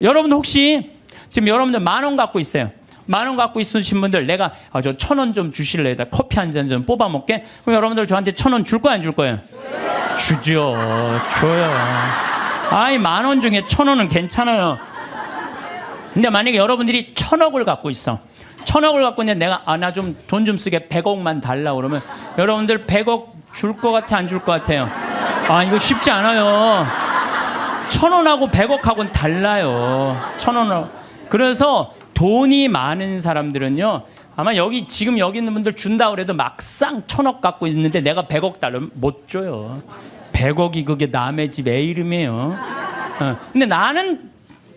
여러분 혹시 지금 여러분들 10,000원 갖고 있어요. 10,000원 갖고 있으신 분들 내가 저 1,000원 좀 주실래요? 커피 한 잔 좀 뽑아 먹게? 그럼 여러분들 저한테 1,000원 줄 거야 안 줄 거예요? 주죠. 줘요. 아이 10,000원 중에 1,000원은 괜찮아요. 근데 만약에 여러분들이 1,000억을 갖고 있어. 1,000억을 갖고 있는데 내가 나 좀 돈 좀 쓰게 100억만 달라 그러면 여러분들 100억 줄 것 같아 안 줄 것 같아요? 아 이거 쉽지 않아요. 1,000원하고 100억하고는 달라요. 1,000원하고. 그래서 돈이 많은 사람들은요. 아마 지금 여기 있는 분들 준다 그래도 막상 1,000억 갖고 있는데 내가 100억 달라면 못 줘요. 100억이 그게 남의 집 애 이름이에요. 근데 나는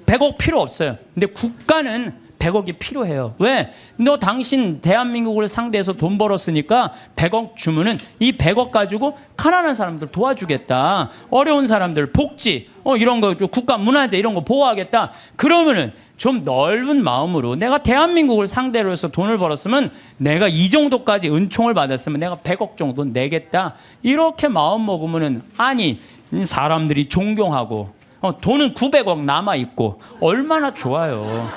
100억 필요 없어요. 근데 국가는 100억이 필요해요. 왜? 너 당신 대한민국을 상대해서 돈 벌었으니까 100억 주면은 이 100억 가지고 가난한 사람들 도와주겠다. 어려운 사람들 복지 이런 거 국가 문화재 이런 거 보호하겠다. 그러면은 좀 넓은 마음으로 내가 대한민국을 상대로 해서 돈을 벌었으면 내가 이 정도까지 은총을 받았으면 내가 100억 정도 내겠다. 이렇게 마음 먹으면은 아니 사람들이 존경하고 돈은 900억 남아있고 얼마나 좋아요.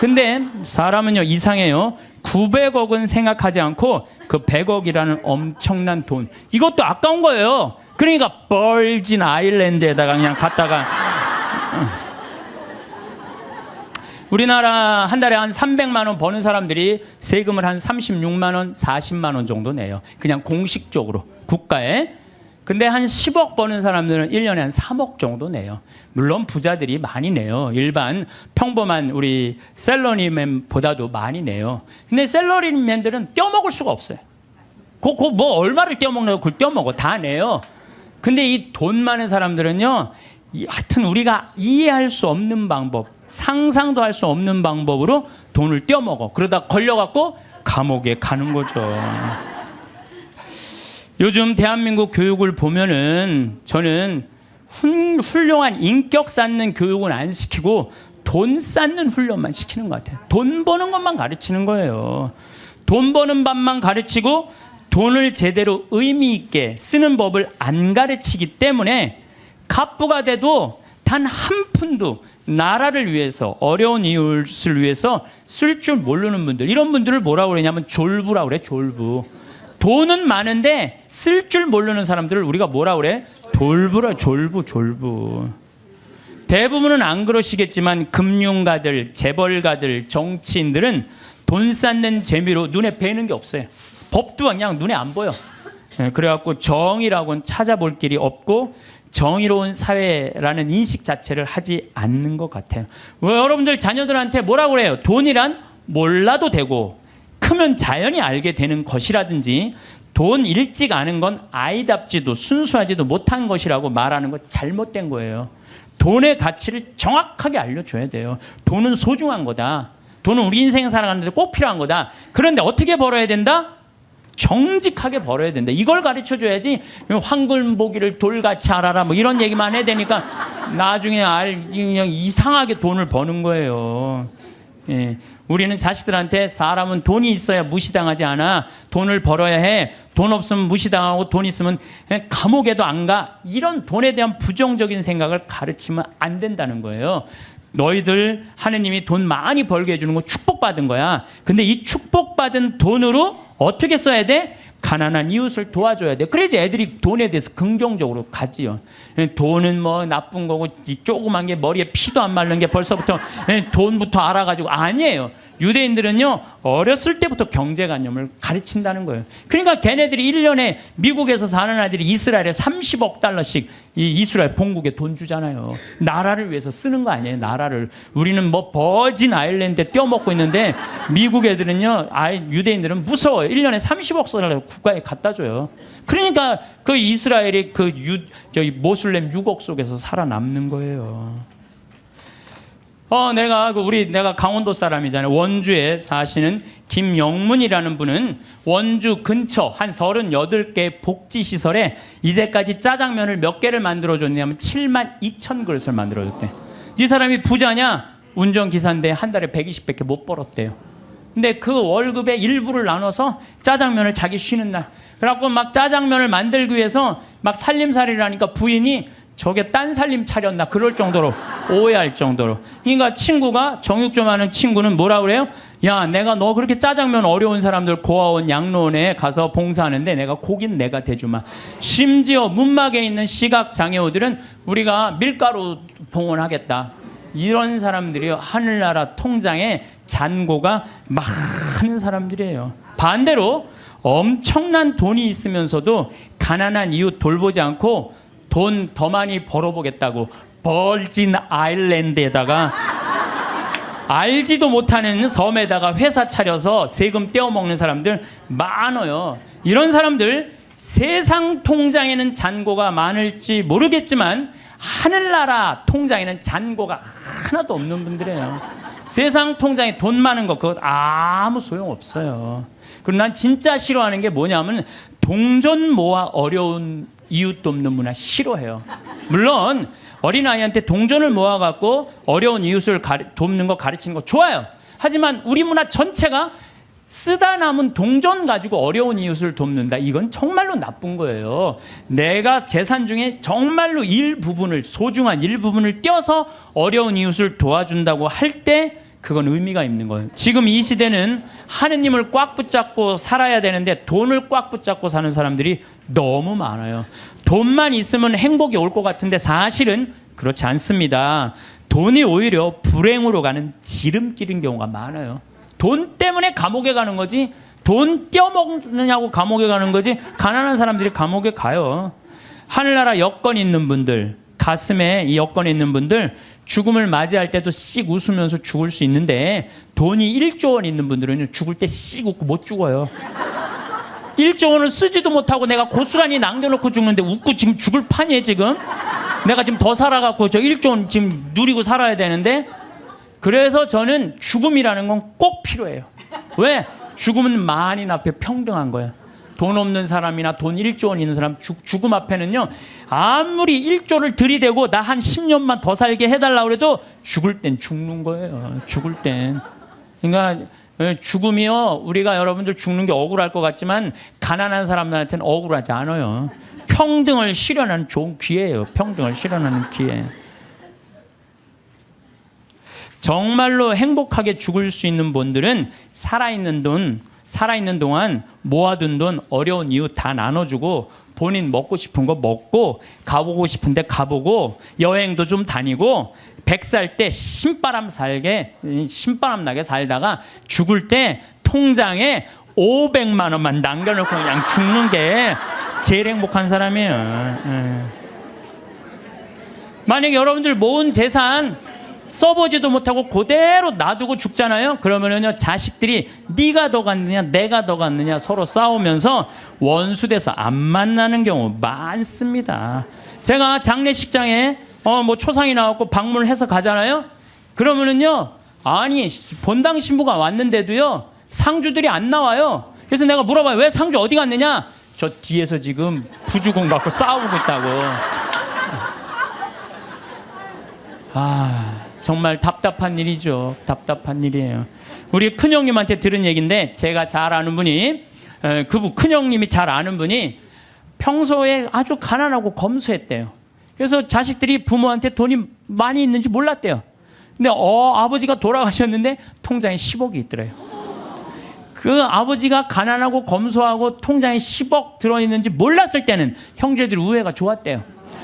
근데 사람은요 이상해요. 900억은 생각하지 않고 그 100억이라는 엄청난 돈 이것도 아까운 거예요. 그러니까 벌진 아일랜드에다가 그냥 갔다가 우리나라 한 달에 한 300만 원 버는 사람들이 세금을 한 36만 원, 40만 원 정도 내요. 그냥 공식적으로 국가에. 근데 한 10억 버는 사람들은 1년에 한 3억 정도 내요. 물론 부자들이 많이 내요. 일반 평범한 우리 셀러리맨보다도 많이 내요. 근데 셀러리맨들은 떼어먹을 수가 없어요. 뭐 얼마를 떼어먹나요? 그걸 떼어먹어. 다 내요. 근데 이 돈 많은 사람들은요. 하여튼 우리가 이해할 수 없는 방법, 상상도 할 수 없는 방법으로 돈을 떼어먹어. 그러다 걸려갖고 감옥에 가는 거죠. 요즘 대한민국 교육을 보면은 저는 훌륭한 인격 쌓는 교육은 안 시키고 돈 쌓는 훈련만 시키는 것 같아요. 돈 버는 것만 가르치는 거예요. 돈 버는 법만 가르치고 돈을 제대로 의미 있게 쓰는 법을 안 가르치기 때문에 갑부가 돼도 단 한 푼도 나라를 위해서 어려운 이웃을 위해서 쓸 줄 모르는 분들 이런 분들을 뭐라고 그러냐면 졸부라고 그래. 졸부. 돈은 많은데 쓸 줄 모르는 사람들을 우리가 뭐라 그래? 졸부라. 졸부. 대부분은 안 그러시겠지만 금융가들, 재벌가들, 정치인들은 돈 쌓는 재미로 눈에 뵈는 게 없어요. 법도 그냥 눈에 안 보여. 그래갖고 정의라고는 찾아볼 길이 없고 정의로운 사회라는 인식 자체를 하지 않는 것 같아요. 여러분들 자녀들한테 뭐라고 그래요? 돈이란 몰라도 되고 크면 자연히 알게 되는 것이라든지 돈 일찍 아는 건 아이답지도 순수하지도 못한 것이라고 말하는 거 잘못된 거예요. 돈의 가치를 정확하게 알려줘야 돼요. 돈은 소중한 거다. 돈은 우리 인생 살아가는데 꼭 필요한 거다. 그런데 어떻게 벌어야 된다? 정직하게 벌어야 된다. 이걸 가르쳐줘야지 황금보기를 돌같이 알아라 뭐 이런 얘기만 해야 되니까 나중에 그냥 이상하게 돈을 버는 거예요. 예. 우리는 자식들한테 사람은 돈이 있어야 무시당하지 않아. 돈을 벌어야 해. 돈 없으면 무시당하고 돈 있으면 감옥에도 안 가. 이런 돈에 대한 부정적인 생각을 가르치면 안 된다는 거예요. 너희들 하느님이 돈 많이 벌게 해주는 거 축복받은 거야. 근데 이 축복받은 돈으로 어떻게 써야 돼? 가난한 이웃을 도와줘야 돼. 그래야지 애들이 돈에 대해서 긍정적으로 가지요. 돈은 뭐 나쁜 거고 이 조그만 게 머리에 피도 안 마른 게 벌써부터 돈부터 알아가지고 아니에요. 유대인들은요 어렸을 때부터 경제관념을 가르친다는 거예요. 그러니까 걔네들이 1년에 미국에서 사는 아들이 이스라엘에 30억 달러씩 이 이스라엘 본국에 돈 주잖아요. 나라를 위해서 쓰는 거 아니에요. 나라를. 우리는 뭐 버진 아일랜드에 떼어먹고 있는데 미국 애들은요 유대인들은 무서워요. 1년에 30억 달러 국가에 갖다 줘요. 그러니까 그 이스라엘이 저기 모슬렘 유곡 속에서 살아남는 거예요. 내가 강원도 사람이잖아요. 원주에 사시는 김영문이라는 분은 원주 근처 한 38개 복지시설에 이제까지 짜장면을 몇 개를 만들어줬냐면 72,000그릇을 만들어줬대. 이 사람이 부자냐? 운전기사인데 한 달에 120밖에 못 벌었대요. 근데 그 월급의 일부를 나눠서 짜장면을 자기 쉬는 날 그래갖고 막 짜장면을 만들기 위해서 막 살림살이를 하니까 부인이 저게 딴 살림 차렸나 그럴 정도로 오해할 정도로. 그러니까 친구가 정육 좀 하는 친구는 뭐라 그래요? 야, 내가 너 그렇게 짜장면 어려운 사람들 고아원 양로원에 가서 봉사하는데 내가 고기는 내가 대주마. 심지어 문막에 있는 시각장애우들은 우리가 밀가루 봉헌하겠다. 이런 사람들이 하늘나라 통장에 잔고가 많은 사람들이에요. 반대로 엄청난 돈이 있으면서도 가난한 이웃 돌보지 않고 돈 더 많이 벌어보겠다고 벌진 아일랜드에다가 알지도 못하는 섬에다가 회사 차려서 세금 떼어먹는 사람들 많아요. 이런 사람들 세상 통장에는 잔고가 많을지 모르겠지만 하늘나라 통장에는 잔고가 하나도 없는 분들이에요. 세상 통장에 돈 많은 거 그거 아무 소용없어요. 그리고 난 진짜 싫어하는 게 뭐냐면 동전 모아 어려운 이웃 돕는 문화 싫어해요. 물론 어린아이한테 동전을 모아갖고 어려운 이웃을 돕는 거 가르치는 거 좋아요. 하지만 우리 문화 전체가 쓰다 남은 동전 가지고 어려운 이웃을 돕는다. 이건 정말로 나쁜 거예요. 내가 재산 중에 정말로 일부분을, 소중한 일부분을 떼어서 어려운 이웃을 도와준다고 할 때 그건 의미가 있는 거예요. 지금 이 시대는 하느님을 꽉 붙잡고 살아야 되는데 돈을 꽉 붙잡고 사는 사람들이 너무 많아요. 돈만 있으면 행복이 올 것 같은데 사실은 그렇지 않습니다. 돈이 오히려 불행으로 가는 지름길인 경우가 많아요. 돈 때문에 감옥에 가는 거지, 돈 떼어먹느냐고 감옥에 가는 거지, 가난한 사람들이 감옥에 가요. 하늘나라 여건 있는 분들, 가슴에 이 여건 있는 분들 죽음을 맞이할 때도 씩 웃으면서 죽을 수 있는데 돈이 1조 원 있는 분들은 죽을 때 씩 웃고 못 죽어요. 1조 원을 쓰지도 못하고 내가 고스란히 남겨놓고 죽는데 웃고 지금 죽을 판이에요. 지금 내가 지금 더 살아갖고 저 1조 원 지금 누리고 살아야 되는데. 그래서 저는 죽음이라는 건 꼭 필요해요. 왜? 죽음은 만인 앞에 평등한 거예요. 돈 없는 사람이나 돈 1조 원 있는 사람 죽음 앞에는요, 아무리 1조를 들이대고 나 한 10년만 더 살게 해달라고 해도 죽을 땐 죽는 거예요. 죽을 땐. 그러니까 죽음이요, 우리가 여러분들 죽는 게 억울할 것 같지만 가난한 사람들한테는 억울하지 않아요. 평등을 실현하는 좋은 기회예요. 평등을 실현하는 기회. 정말로 행복하게 죽을 수 있는 분들은 살아있는 동안 모아둔 돈 어려운 이웃 다 나눠주고 본인 먹고 싶은 거 먹고 가보고 싶은데 가보고 여행도 좀 다니고 100살 때 신바람 나게 살다가 죽을 때 통장에 500만 원만 남겨놓고 그냥 죽는 게 제일 행복한 사람이에요. 만약에 여러분들 모은 재산 써보지도 못하고 그대로 놔두고 죽잖아요. 그러면은요, 자식들이 네가 더 갔느냐 내가 더 갔느냐 서로 싸우면서 원수돼서 안 만나는 경우 많습니다. 제가 장례식장에 뭐 초상이 나왔고 방문을 해서 가잖아요. 그러면은요, 아니 본당 신부가 왔는데도요 상주들이 안 나와요. 그래서 내가 물어봐요. 왜 상주 어디 갔느냐? 저 뒤에서 지금 부주공 갖고 싸우고 있다고. 정말 답답한 일이죠. 답답한 일이에요. 우리 큰형님한테 들은 얘기인데, 제가 잘 아는 분이, 큰형님이 잘 아는 분이 평소에 아주 가난하고 검소했대요. 그래서 자식들이 부모한테 돈이 많이 있는지 몰랐대요. 근데 아버지가 돌아가셨는데 통장에 10억이 있더래요. 그 아버지가 가난하고 검소하고 통장에 10억 들어있는지 몰랐을 때는 형제들이 우애가 좋았대요.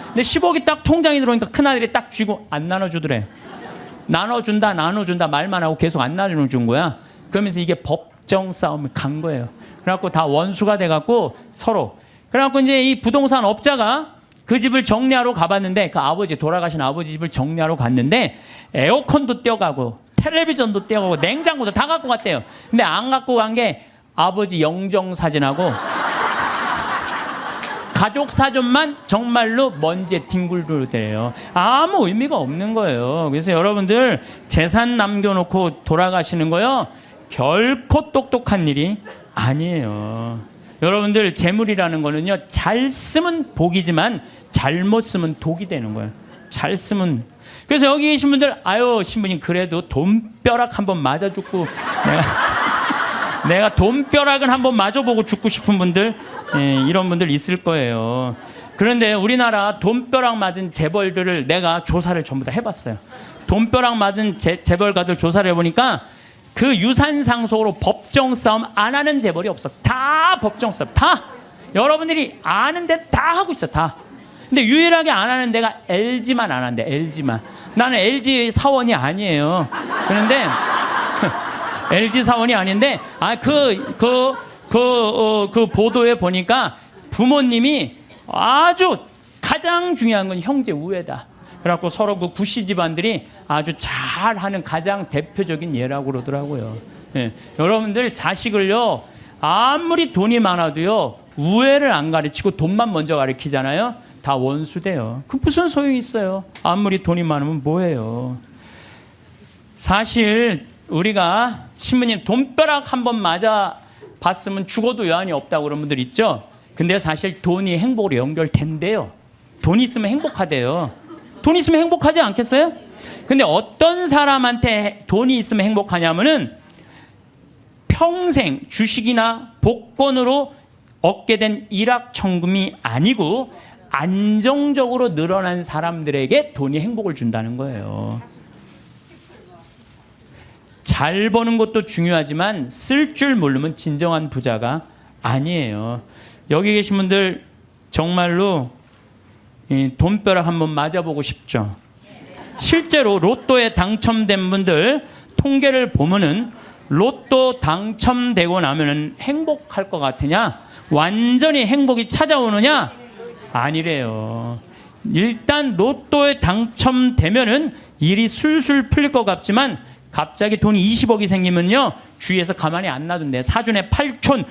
근데 10억이 딱 통장에 들어오니까 큰아들이 딱 쥐고 안 나눠주더래요. 나눠준다 말만 하고 계속 안 나눠준 거야. 그러면서 이게 법정 싸움을 간 거예요. 그래갖고 다 원수가 돼갖고 서로. 그래갖고 이제 이 부동산 업자가 그 집을 정리하러 가봤는데, 그 돌아가신 아버지 집을 정리하러 갔는데 에어컨도 떼어가고 텔레비전도 떼어가고 냉장고도 다 갖고 갔대요. 근데 안 갖고 간 게 아버지 영정사진하고 가족 사전만 정말로 먼지에 뒹굴더래요. 아무 의미가 없는 거예요. 그래서 여러분들 재산 남겨놓고 돌아가시는 거요, 결코 똑똑한 일이 아니에요. 여러분들 재물이라는 거는요, 잘 쓰면 복이지만 잘못 쓰면 독이 되는 거예요. 잘 쓰면. 그래서 여기 계신 분들, 아유 신부님 그래도 돈벼락 한번 맞아 죽고 내가 돈벼락은 한번 맞아보고 죽고 싶은 분들, 이런 분들 있을 거예요. 그런데 우리나라 돈벼락 맞은 재벌들을 내가 조사를 전부 다 해봤어요. 돈벼락 맞은 재벌가들 조사를 해보니까 그 유산 상속으로 법정 싸움 안 하는 재벌이 없어. 다 법정 싸움. 다. 여러분들이 아는데 다 하고 있어. 다. 근데 유일하게 안 하는 데가 LG만 안 한대. LG만. 나는 LG 사원이 아니에요. 그런데 LG 사원이 아닌데 그 보도에 보니까 부모님이 아주 가장 중요한 건 형제 우애다. 그래갖고 서로 그 구씨 집안들이 아주 잘하는 가장 대표적인 예라고 그러더라고요. 예. 여러분들 자식을요 아무리 돈이 많아도요 우애를 안 가르치고 돈만 먼저 가르치잖아요. 다 원수돼요. 그 무슨 소용이 있어요. 아무리 돈이 많으면 뭐해요. 사실 우리가 신부님 돈벼락 한번 맞아 봤으면 죽어도 여한이 없다고 그런 분들 있죠. 근데 사실 돈이 행복으로 연결된대요. 돈이 있으면 행복하대요. 돈 있으면 행복하지 않겠어요? 근데 어떤 사람한테 돈이 있으면 행복하냐면은 평생 주식이나 복권으로 얻게 된 일확천금이 아니고 안정적으로 늘어난 사람들에게 돈이 행복을 준다는 거예요. 잘 버는 것도 중요하지만 쓸 줄 모르면 진정한 부자가 아니에요. 여기 계신 분들 정말로 돈벼락 한번 맞아보고 싶죠. 실제로 로또에 당첨된 분들 통계를 보면은 로또 당첨되고 나면은 행복할 것 같으냐? 완전히 행복이 찾아오느냐? 아니래요. 일단 로또에 당첨되면은 일이 술술 풀릴 것 같지만 갑자기 돈이 20억이 생기면요 주위에서 가만히 안 놔둔대. 사촌에 8촌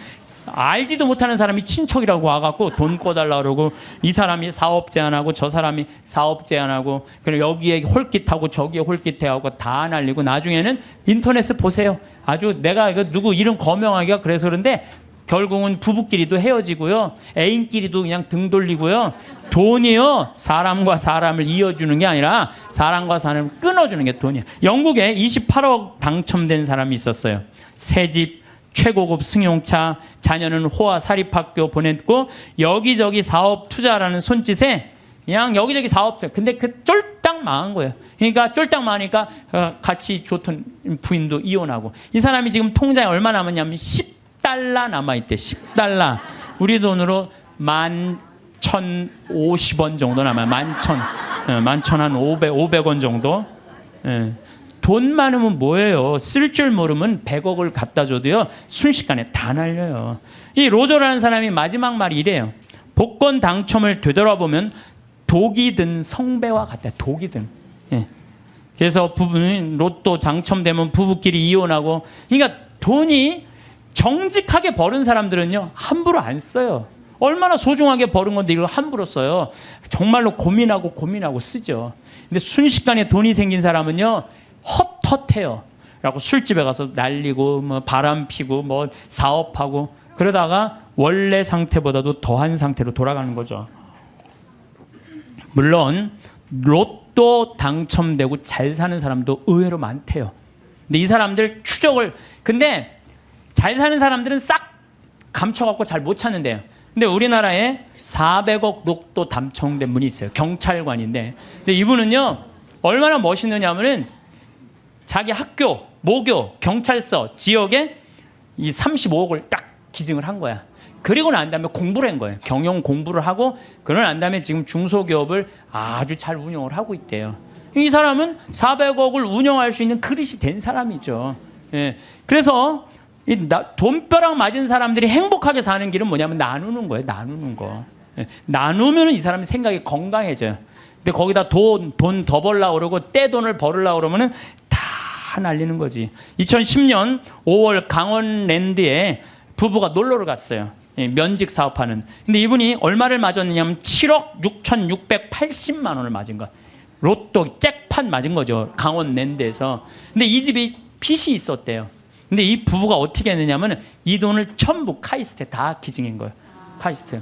알지도 못하는 사람이 친척이라고 와갖고 돈 꿔달라 그러고 이 사람이 사업 제안하고 저 사람이 사업 제안하고 그리고 여기에 홀깃하고 저기에 홀깃해하고 다 날리고 나중에는 인터넷에 보세요. 아주 내가 이거 누구 이름 거명하기가 그래서 그런데 결국은 부부끼리도 헤어지고요. 애인끼리도 그냥 등 돌리고요. 돈이요 사람과 사람을 이어주는 게 아니라 사람과 사람을 끊어주는 게 돈이에요. 영국에 28억 당첨된 사람이 있었어요. 새집 최고급 승용차, 자녀는 호화 사립학교 보냈고 여기저기 사업 투자라는 손짓에 그냥 여기저기 사업. 근데 그 쫄딱 망한 거예요. 그러니까 쫄딱 망하니까 같이 좋던 부인도 이혼하고 이 사람이 지금 통장에 얼마 남았냐면 10달러 남아있대. 10달러. 우리 돈으로 11,050원 정도 남아요. 11,000 한 500원 정도. 예. 돈 많으면 뭐예요? 쓸 줄 모르면 100억을 갖다 줘도요 순식간에 다 날려요. 이 로저라는 사람이 마지막 말이 이래요. 복권 당첨을 되돌아보면 독이 든 성배와 같다. 독이 든. 예. 그래서 부부는 로또 당첨되면 부부끼리 이혼하고. 그러니까 돈이 정직하게 버는 사람들은요 함부로 안 써요. 얼마나 소중하게 버는 건데 이걸 함부로 써요. 정말로 고민하고 쓰죠. 근데 순식간에 돈이 생긴 사람은요 헛헛해요. 라고 술집에 가서 날리고 뭐 바람 피고 뭐 사업하고 그러다가 원래 상태보다도 더한 상태로 돌아가는 거죠. 물론 로또 당첨되고 잘 사는 사람도 의외로 많대요. 근데 이 사람들 근데 잘 사는 사람들은 싹 감춰갖고 잘 못 찾는데요. 근데 우리나라에 400억 로또 당첨된 분이 있어요. 경찰관인데. 근데 이분은요 얼마나 멋있느냐면은 자기 학교, 모교, 경찰서, 지역에 이 35억을 딱 기증을 한 거야. 그리고 난 다음에 공부를 한 거예요. 경영 공부를 하고 그러고 난 다음에 지금 중소기업을 아주 잘 운영을 하고 있대요. 이 사람은 400억을 운영할 수 있는 그릇이 된 사람이죠. 예. 그래서 돈벼락 맞은 사람들이 행복하게 사는 길은 뭐냐면 나누는 거예요. 나누는 거. 예. 나누면 이 사람의 생각이 건강해져요. 근데 거기다 돈 더 벌려고 그러고 떼돈을 벌으려고 그러면은 다 날리는 거지. 2010년 5월 강원랜드에 부부가 놀러를 갔어요. 면직 사업하는. 근데 이분이 얼마를 맞았느냐면 7억 6,680만 원을 맞은 거야. 로또 잭팟 맞은 거죠. 강원랜드에서. 근데 이 집이 빚이 있었대요. 근데 이 부부가 어떻게 했느냐면 이 돈을 전부 카이스트에 다 기증한 거예요. 카이스트.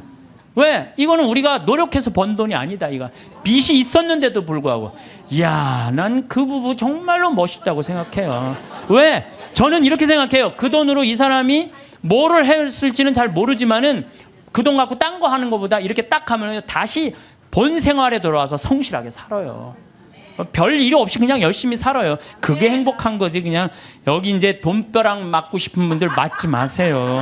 왜? 이거는 우리가 노력해서 번 돈이 아니다. 이거 빚이 있었는데도 불구하고. 이야, 난 그 부부 정말로 멋있다고 생각해요. 왜? 저는 이렇게 생각해요. 그 돈으로 이 사람이 뭐를 했을지는 잘 모르지만은 그 돈 갖고 딴 거 하는 것보다 이렇게 딱 하면 다시 본 생활에 돌아와서 성실하게 살아요. 별 일 없이 그냥 열심히 살아요. 그게 행복한 거지. 그냥 여기 이제 돈벼락 맞고 싶은 분들 맞지 마세요.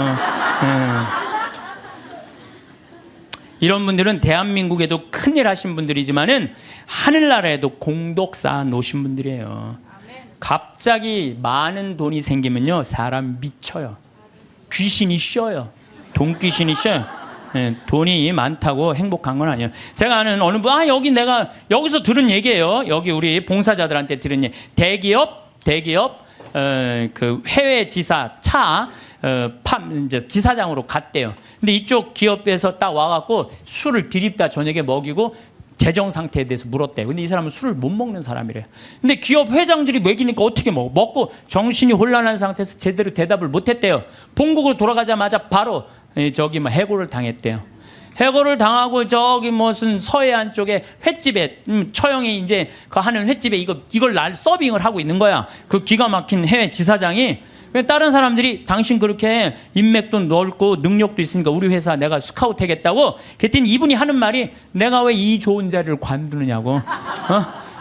이런 분들은 대한민국에도 큰일 하신 분들이지만은 하늘나라에도 공덕 쌓아 놓으신 분들이에요. 갑자기 많은 돈이 생기면요, 사람 미쳐요. 귀신이 쉬어요. 돈 귀신이 쉬어요. 돈이 많다고 행복한 건 아니에요. 제가 아는 어느 분, 여기 내가 여기서 들은 얘기예요. 여기 우리 봉사자들한테 들은 얘기. 대기업 그 해외 지사 이제 지사장으로 갔대요. 근데 이쪽 기업에서 딱 와갖고 술을 들이다 저녁에 먹이고 재정 상태에 대해서 물었대요. 근데 이 사람은 술을 못 먹는 사람이래요. 근데 기업 회장들이 먹이니까 어떻게 먹고 정신이 혼란한 상태에서 제대로 대답을 못했대요. 본국으로 돌아가자마자 바로 저기 해고를 당했대요. 해고를 당하고 저기 무슨 서해안 쪽에 횟집에 처형이 이제 그 하는 횟집에 이걸 날 서빙을 하고 있는 거야. 그 기가 막힌 해외 지사장이. 다른 사람들이 당신 그렇게 인맥도 넓고 능력도 있으니까 우리 회사 내가 스카우트 하겠다고. 그랬더니 이분이 하는 말이 내가 왜 이 좋은 자리를 관두느냐고.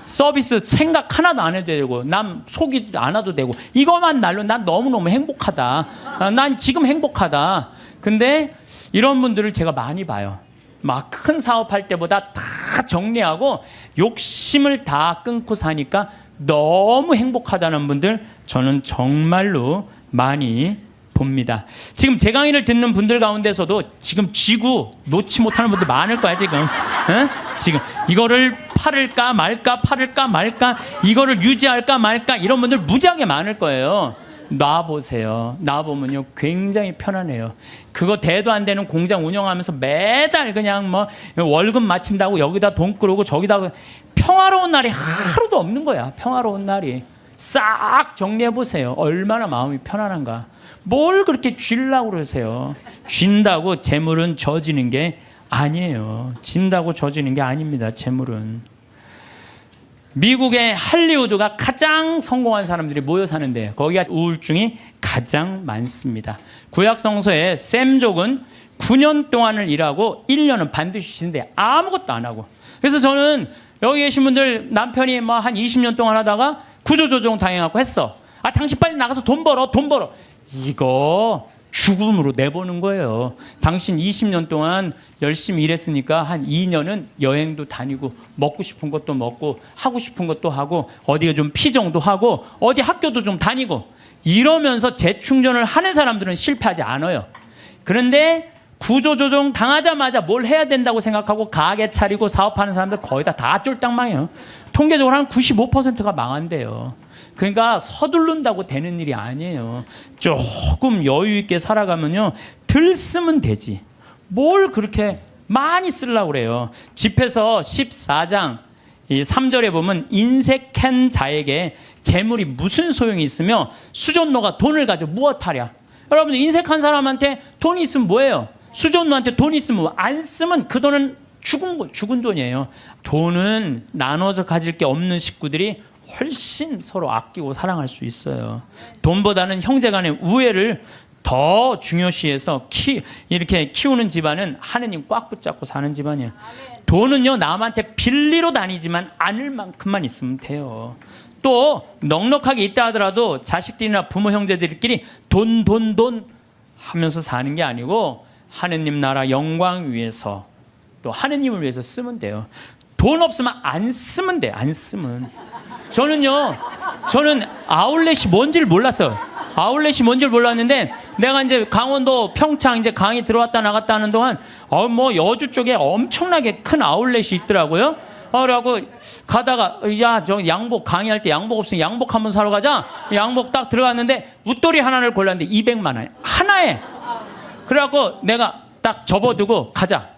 서비스 생각 하나도 안 해도 되고 남 속이 안 와도 되고 이것만 날로 난 너무너무 행복하다. 난 지금 행복하다. 근데 이런 분들을 제가 많이 봐요. 막 큰 사업할 때보다 다 정리하고 욕심을 다 끊고 사니까 너무 행복하다는 분들 저는 정말로 많이 봅니다. 지금 제 강의를 듣는 분들 가운데서도 지금 쥐고 놓지 못하는 분들 많을 거야 지금. 지금 이거를 팔을까 말까 이거를 유지할까 말까 이런 분들 무지하게 많을 거예요. 놔보세요. 놔보면요 굉장히 편안해요. 그거 대도 안 되는 공장 운영하면서 매달 그냥 뭐 월급 마친다고 여기다 돈 끌고 저기다 평화로운 날이 하루도 없는 거야. 평화로운 날이. 싹 정리해보세요. 얼마나 마음이 편안한가. 뭘 그렇게 쥐려고 그러세요. 쥔다고 재물은 져지는 게 아니에요. 진다고 져지는 게 아닙니다. 재물은. 미국의 할리우드가 가장 성공한 사람들이 모여 사는데 거기가 우울증이 가장 많습니다. 구약 성서에 샘족은 9년 동안을 일하고 1년은 반드시 쉰대. 아무것도 안 하고. 그래서 저는 여기 계신 분들 남편이 뭐 한 20년 동안 하다가 구조조정 당해갖고 했어. 당신 빨리 나가서 돈 벌어. 이거 죽음으로 내보는 거예요. 당신 20년 동안 열심히 일했으니까 한 2년은 여행도 다니고 먹고 싶은 것도 먹고 하고 싶은 것도 하고 어디에 좀 피정도 하고 어디 학교도 좀 다니고 이러면서 재충전을 하는 사람들은 실패하지 않아요. 그런데 구조조정 당하자마자 뭘 해야 된다고 생각하고 가게 차리고 사업하는 사람들 거의 다 쫄딱 망해요. 통계적으로 한 95%가 망한대요. 그러니까 서두른다고 되는 일이 아니에요. 조금 여유 있게 살아가면요 덜 쓰면 되지. 뭘 그렇게 많이 쓰려고 그래요. 집에서 14장 3절에 보면 인색한 자에게 재물이 무슨 소용이 있으며 수존노가 돈을 가지고 무엇하랴. 여러분 인색한 사람한테 돈이 있으면 뭐예요? 수존노한테 돈이 있으면 안 쓰면 그 돈은 죽은 돈이에요. 돈은 나눠서 가질 게 없는 식구들이 훨씬 서로 아끼고 사랑할 수 있어요. 돈보다는 형제간의 우애를 더 중요시해서 이렇게 키우는 집안은 하느님 꽉 붙잡고 사는 집안이에요. 돈은요 남한테 빌리러 다니지만 않을 만큼만 있으면 돼요. 또 넉넉하게 있다 하더라도 자식들이나 부모 형제들끼리 돈 하면서 사는 게 아니고 하느님 나라 영광 위해서 또 하느님을 위해서 쓰면 돼요. 돈 없으면 안 쓰면 돼. 안 쓰면. 저는 아울렛이 뭔지를 몰랐어요. 아울렛이 뭔지를 몰랐는데 내가 이제 강원도 평창 이제 강의 들어왔다 나갔다 하는 동안 뭐 여주 쪽에 엄청나게 큰 아울렛이 있더라고요. 그래갖고 가다가 저 양복 강의할 때 양복 없으면 양복 한번 사러 가자. 양복 딱 들어갔는데 웃돌이 하나를 골랐는데 200만 원 하나에. 그래갖고 내가 딱 접어두고 가자.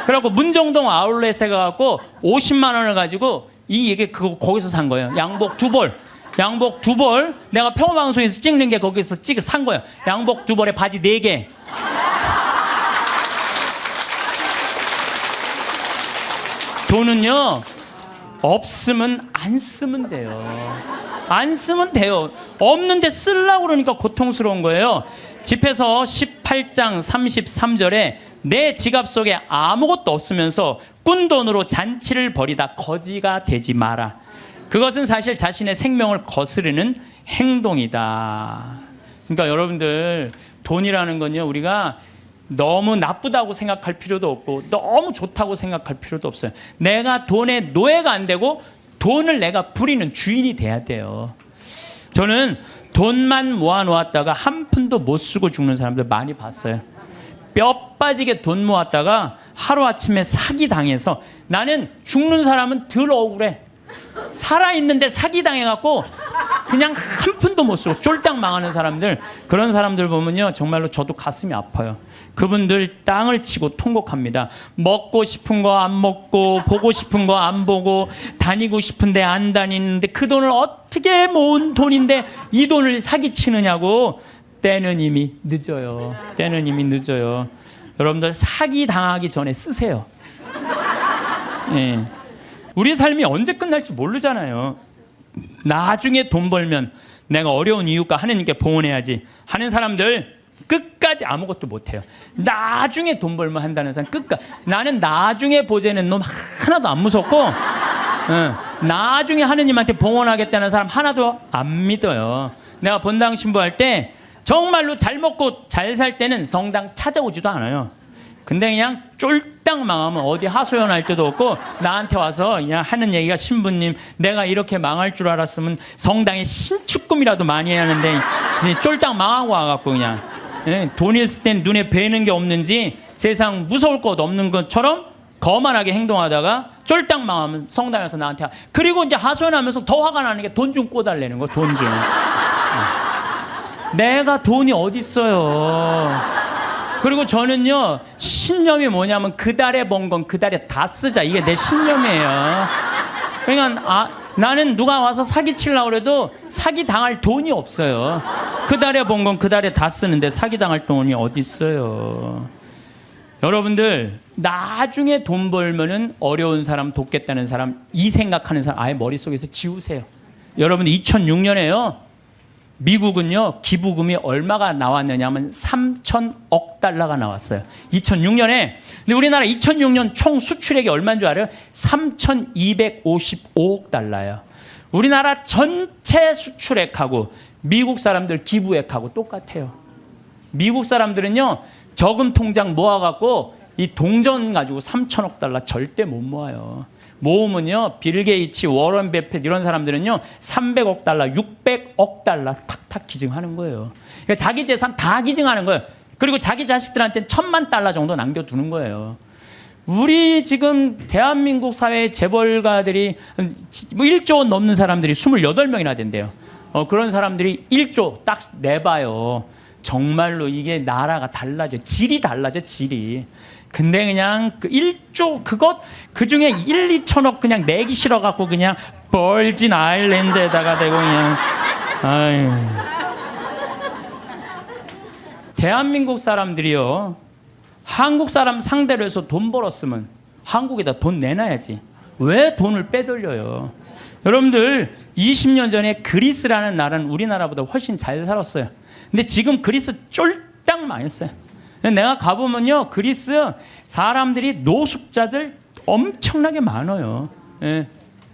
그래갖고 문정동 아울렛에 가갖고 50만 원을 가지고 이게 거기서 산 거예요. 양복 두 벌. 내가 평화방송에서 찍는 게 거기서 산 거예요. 양복 두 벌에 바지 4개. 돈은요 없으면 안 쓰면 돼요. 안 쓰면 돼요. 없는데 쓰려고 그러니까 고통스러운 거예요. 집에서 18장 33절에 내 지갑 속에 아무것도 없으면서 꾼 돈으로 잔치를 벌이다 거지가 되지 마라. 그것은 사실 자신의 생명을 거스르는 행동이다. 그러니까 여러분들, 돈이라는 건요, 우리가 너무 나쁘다고 생각할 필요도 없고 너무 좋다고 생각할 필요도 없어요. 내가 돈의 노예가 안 되고 돈을 내가 부리는 주인이 돼야 돼요. 저는 돈만 모아놓았다가 한 푼도 못 쓰고 죽는 사람들 많이 봤어요. 뼈 빠지게 돈 모았다가 하루아침에 사기당해서, 나는 죽는 사람은 덜 억울해. 살아있는데 사기당해갖고 그냥 한 푼도 못 쓰고 쫄딱 망하는 사람들, 그런 사람들 보면요 정말로 저도 가슴이 아파요. 그분들 땅을 치고 통곡합니다. 먹고 싶은 거 안 먹고, 보고 싶은 거 안 보고, 다니고 싶은데 안 다니는데 그 돈을 어떻게 모은 돈인데 이 돈을 사기치느냐고. 때는 이미 늦어요. 때는 이미 늦어요. 여러분들 사기당하기 전에 쓰세요. 예. 우리 삶이 언제 끝날지 모르잖아요. 나중에 돈 벌면 내가 어려운 이웃과 하느님께 봉헌해야지 하는 사람들 끝까지 아무것도 못해요. 나중에 돈 벌면 한다는 사람 끝까지. 나는 나중에 보자는 놈 하나도 안 무섭고, 나중에 하느님한테 봉헌하겠다는 사람 하나도 안 믿어요. 내가 본당 신부할 때 정말로 잘 먹고 잘 살 때는 성당 찾아오지도 않아요. 근데 그냥 쫄딱 망하면 어디 하소연할 때도 없고 나한테 와서 그냥 하는 얘기가, 신부님 내가 이렇게 망할 줄 알았으면 성당에 신축금이라도 많이 해야 하는데 쫄딱 망하고 와갖고 그냥, 돈 있을 땐 눈에 뵈는 게 없는지 세상 무서울 것 없는 것처럼 거만하게 행동하다가 쫄딱 망하면 성당에서 나한테 그리고 이제 하소연하면서 더 화가 나는 게 돈 좀 꿔달라는 거. 돈 좀. 내가 돈이 어딨어요. 그리고 저는요 신념이 뭐냐면 그 달에 번 건 그 달에 다 쓰자, 이게 내 신념이에요. 그러니까 나는 누가 와서 사기치려고 그래도 사기당할 돈이 없어요. 그 달에 번 건 그 달에 다 쓰는데 사기당할 돈이 어디 있어요. 여러분들, 나중에 돈 벌면은 어려운 사람 돕겠다는 사람, 이 생각하는 사람 아예 머릿속에서 지우세요. 여러분, 2006년에요 미국은요 기부금이 얼마가 나왔느냐 하면 3,000억 달러가 나왔어요. 2006년에. 근데 우리나라 2006년 총 수출액이 얼마인 줄 알아요? 3,255억 달러예요. 우리나라 전체 수출액하고 미국 사람들 기부액하고 똑같아요. 미국 사람들은요 저금 통장 모아갖고 이 동전 가지고 3,000억 달러 절대 못 모아요. 모으면요 빌 게이츠, 워런 베핏 이런 사람들은요 300억 달러, 600억 달러 탁탁 기증하는 거예요. 그러니까 자기 재산 다 기증하는 거예요. 그리고 자기 자식들한테는 1,000만 달러 정도 남겨두는 거예요. 우리 지금 대한민국 사회의 재벌가들이 1조 원 넘는 사람들이 28명이나 된대요. 그런 사람들이 1조 딱 내봐요. 정말로 이게 나라가 달라져. 질이 달라져, 질이. 근데 그냥 그 1조 그것 그 중에 1, 2천억 그냥 내기 싫어갖고 그냥 벌진 아일랜드에다가 대고 그냥. 아유. 대한민국 사람들이요 한국 사람 상대로 해서 돈 벌었으면 한국에다 돈 내놔야지. 왜 돈을 빼돌려요? 여러분들 20년 전에 그리스라는 나라는 우리나라보다 훨씬 잘 살았어요. 근데 지금 그리스 쫄딱 망했어요. 내가 가보면요 그리스 사람들이 노숙자들 엄청나게 많아요. 예.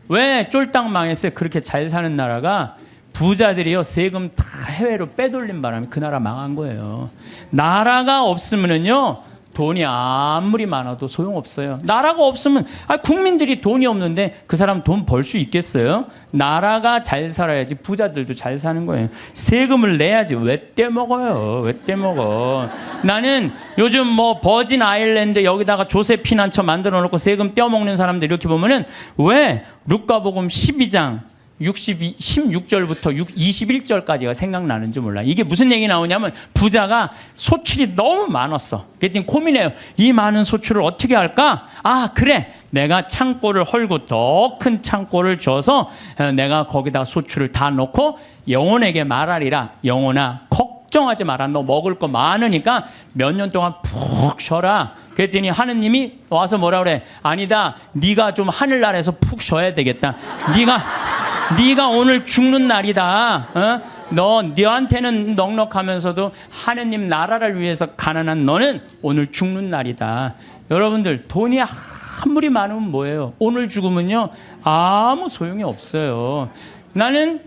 왜 쫄딱 망했어요? 그렇게 잘 사는 나라가 부자들이요 세금 다 해외로 빼돌린 바람에 그 나라 망한 거예요. 나라가 없으면은요 돈이 아무리 많아도 소용없어요. 나라가 없으면 국민들이 돈이 없는데 그 사람 돈 벌 수 있겠어요? 나라가 잘 살아야지 부자들도 잘 사는 거예요. 세금을 내야지. 왜 떼먹어요? 왜 떼먹어? 나는 요즘 뭐 버진 아일랜드 여기다가 조세 피난처 만들어 놓고 세금 떼어먹는 사람들 이렇게 보면은 왜 루카복음 12장 16절부터 21절까지가 생각나는지 몰라. 이게 무슨 얘기 나오냐면 부자가 소출이 너무 많았어. 그랬더니 고민해요. 이 많은 소출을 어떻게 할까? 그래. 내가 창고를 헐고 더 큰 창고를 줘서 내가 거기다 소출을 다 넣고 영혼에게 말하리라. 영혼아 걱정하지 마라. 너 먹을 거 많으니까 몇 년 동안 푹 쉬어라. 그랬더니 하느님이 와서 뭐라 그래? 아니다. 네가 좀 하늘나라에서 푹 쉬어야 되겠다. 네가 오늘 죽는 날이다. 너한테는 넉넉하면서도 하느님 나라를 위해서 가난한 너는 오늘 죽는 날이다. 여러분들, 돈이 아무리 많으면 뭐예요? 오늘 죽으면요 아무 소용이 없어요. 나는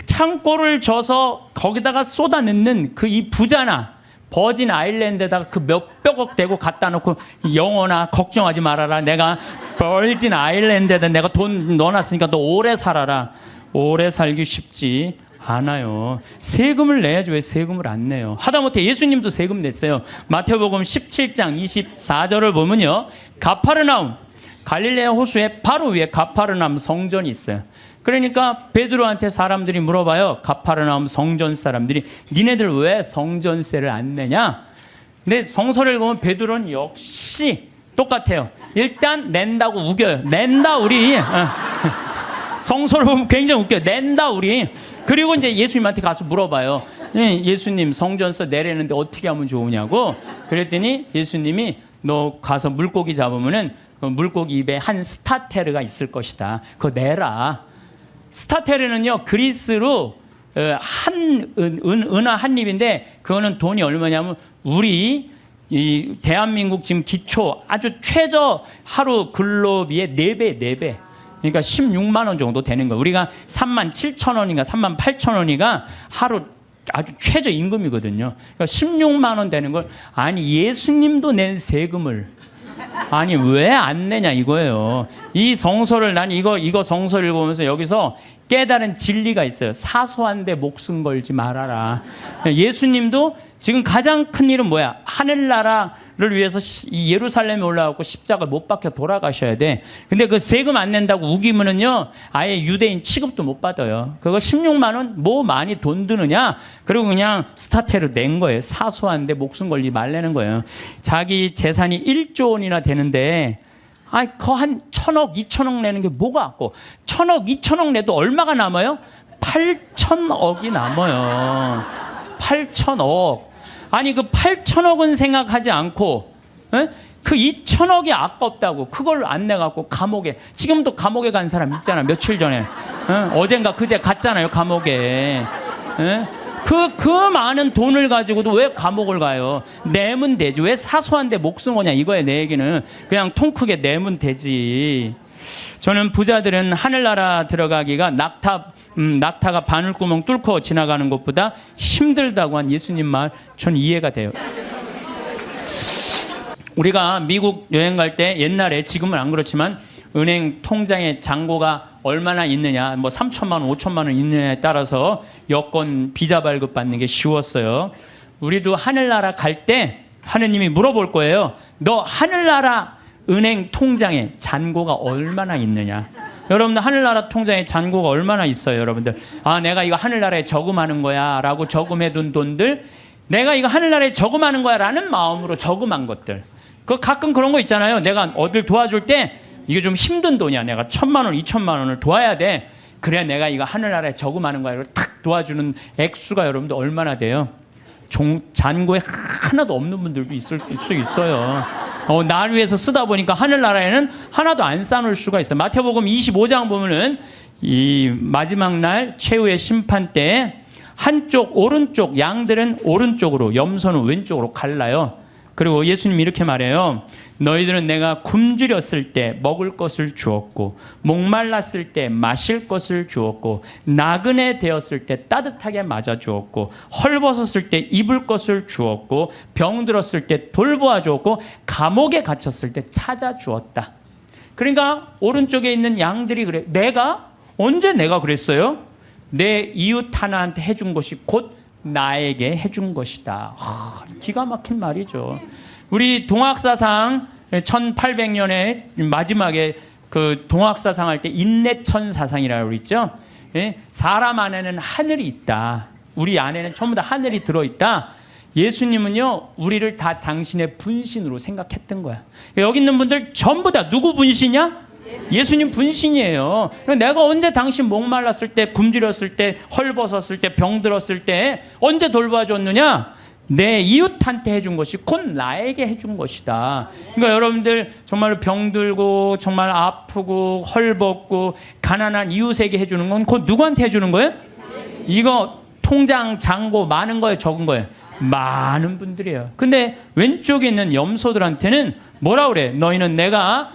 창고를 져서 거기다가 쏟아넣는 그 이 부자나 버진 아일랜드에다가 그 몇백억 대고 갖다 놓고, 영혼아 걱정하지 말아라, 내가 버진 아일랜드에다 내가 돈 넣어놨으니까 너 오래 살아라. 오래 살기 쉽지 않아요. 세금을 내야지 왜 세금을 안 내요? 하다못해 예수님도 세금 냈어요. 마태복음 17장 24절을 보면요, 가파르나움, 갈릴레아 호수의 바로 위에 가파르나움 성전이 있어요. 그러니까 베드로한테 사람들이 물어봐요. 가파르나움 성전 사람들이, 니네들 왜 성전세를 안 내냐? 근데 성서를 보면 베드로는 역시 똑같아요. 일단 낸다고 우겨요. 낸다 우리. 성서를 보면 굉장히 웃겨요. 낸다 우리. 그리고 이제 예수님한테 가서 물어봐요. 예수님, 성전세 내려는데 어떻게 하면 좋으냐고. 그랬더니 예수님이 너 가서 물고기 잡으면은 그 물고기 입에 한 스타테르가 있을 것이다. 그거 내라. 스타테르는요 그리스로 은하 한 입인데, 그거는 돈이 얼마냐면 우리 이 대한민국 지금 기초 아주 최저 하루 근로비의 4배. 그러니까 16만 원 정도 되는 거예요. 우리가 3만 7천 원인가 3만 8천 원이가 하루 아주 최저 임금이거든요. 그러니까 16만 원 되는 걸, 아니 예수님도 낸 세금을 아니 왜 안 내냐 이거예요. 이 성서를, 난 이거 성서를 보면서 여기서 깨달은 진리가 있어요. 사소한데 목숨 걸지 말아라. 예수님도 지금 가장 큰 일은 뭐야? 하늘나라를 위해서 이 예루살렘에 올라가고 십자가 못 박혀 돌아가셔야 돼. 근데 그 세금 안 낸다고 우기면은요 아예 유대인 취급도 못 받아요. 그거 16만 원 뭐 많이 돈 드느냐? 그리고 그냥 스타테르 낸 거예요. 사소한데 목숨 걸지 말라는 거예요. 자기 재산이 1조 원이나 되는데 그 한 1,000억, 2,000억 내는 게 뭐가 아까워. 1,000억, 2,000억 내도 얼마가 남아요? 8,000억이 남아요. 8,000억. 아니 그 8,000억은 생각하지 않고 그 2,000억이 아깝다고 그걸 안 내갖고 감옥에, 지금도 감옥에 간 사람 있잖아. 며칠 전에 어젠가 그제 갔잖아요 감옥에. 그 많은 돈을 가지고도 왜 감옥을 가요? 내면 되지. 왜 사소한데 목숨 거냐 이거예요. 내 얘기는 그냥 통 크게 내면 되지. 저는 부자들은 하늘나라 들어가기가 낙타가 바늘구멍 뚫고 지나가는 것보다 힘들다고 한 예수님 말 전 이해가 돼요. 우리가 미국 여행 갈 때 옛날에, 지금은 안 그렇지만 은행 통장에 잔고가 얼마나 있느냐, 뭐 3천만 원, 5천만 원 있느냐에 따라서 여권 비자 발급 받는 게 쉬웠어요. 우리도 하늘나라 갈 때 하느님이 물어볼 거예요. 너 하늘나라 은행 통장에 잔고가 얼마나 있느냐. 여러분들 하늘나라 통장에 잔고가 얼마나 있어요? 여러분들 내가 이거 하늘나라에 저금하는 거야 라고 저금해둔 돈들, 내가 이거 하늘나라에 저금하는 거야 라는 마음으로 저금한 것들, 그 가끔 그런 거 있잖아요. 내가 어딜 도와줄 때 이게 좀 힘든 돈이야, 내가 1,000만 원, 2,000만 원을 도와야 돼, 그래 내가 이거 하늘나라에 저금하는 거야, 탁 도와주는 액수가 여러분들 얼마나 돼요? 잔고에 하나도 없는 분들도 있을 수 있어요. 나를 위해서 쓰다 보니까 하늘나라에는 하나도 안 쌓을 수가 있어요. 마태복음 25장 보면은 이 마지막 날 최후의 심판 때 한쪽 오른쪽, 양들은 오른쪽으로, 염소는 왼쪽으로 갈라요. 그리고 예수님이 이렇게 말해요. 너희들은 내가 굶주렸을 때 먹을 것을 주었고, 목말랐을 때 마실 것을 주었고, 나그네 되었을 때 따뜻하게 맞아 주었고, 헐벗었을 때 입을 것을 주었고, 병들었을 때 돌보아 주었고, 감옥에 갇혔을 때 찾아 주었다. 그러니까 오른쪽에 있는 양들이 그래. 언제 내가 그랬어요? 내 이웃 하나한테 해준 것이 곧 나에게 해준 것이다. 기가 막힌 말이죠. 우리 동학사상 1800년에 마지막에 그 동학사상 할 때 인내천 사상이라고 있죠. 사람 안에는 하늘이 있다. 우리 안에는 전부 다 하늘이 들어있다. 예수님은요 우리를 다 당신의 분신으로 생각했던 거야. 여기 있는 분들 전부 다 누구 분신이야? 예수님 분신이에요. 내가 언제 당신 목말랐을 때, 굶주렸을 때, 헐벗었을 때, 병들었을 때 언제 돌봐줬느냐? 내 이웃한테 해준 것이 곧 나에게 해준 것이다. 그러니까 여러분들 정말로 병들고 정말 아프고 헐벗고 가난한 이웃에게 해주는 건 곧 누구한테 해주는 거예요? 이거 통장 잔고 많은 거예요, 적은 거예요? 많은 분들이에요. 근데 왼쪽에 있는 염소들한테는 뭐라 그래? 너희는 내가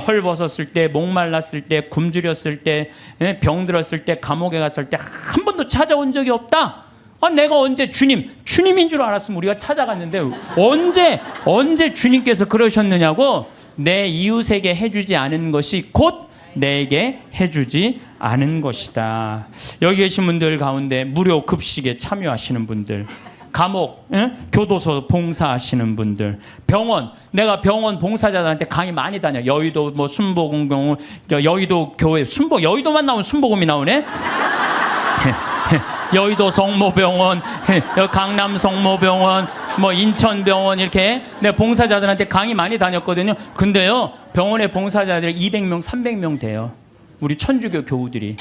헐벗었을 때, 목말랐을 때, 굶주렸을 때, 병들었을 때, 감옥에 갔을 때 한 번도 찾아온 적이 없다. 내가 언제 주님인 줄 알았으면 우리가 찾아갔는데 언제 주님께서 그러셨느냐고. 내 이웃에게 해주지 않은 것이 곧 내게 해주지 않은 것이다. 여기 계신 분들 가운데 무료 급식에 참여하시는 분들, 감옥, 교도소 봉사하시는 분들, 병원, 내가 병원 봉사자들한테 강의 많이 다녀. 여의도 뭐 순복음병원, 여의도 교회, 여의도만 나오면 순복음이 나오네. 여의도 성모병원, 강남 성모병원, 뭐 인천병원, 이렇게 내 봉사자들한테 강의 많이 다녔거든요. 근데요, 병원의 봉사자들이 200명, 300명 돼요. 우리 천주교 교우들이.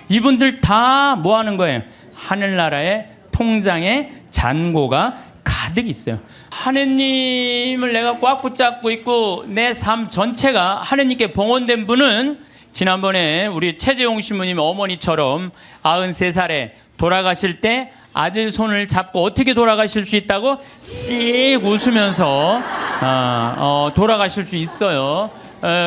이분들 다 뭐 하는 거예요? 하늘나라의 통장에 잔고가 가득 있어요. 하느님을 내가 꽉 붙잡고 있고 내 삶 전체가 하느님께 봉헌된 분은 지난번에 우리 최재용 신부님 어머니처럼 93살에 돌아가실 때 아들 손을 잡고 어떻게 돌아가실 수 있다고 씩 웃으면서 돌아가실 수 있어요.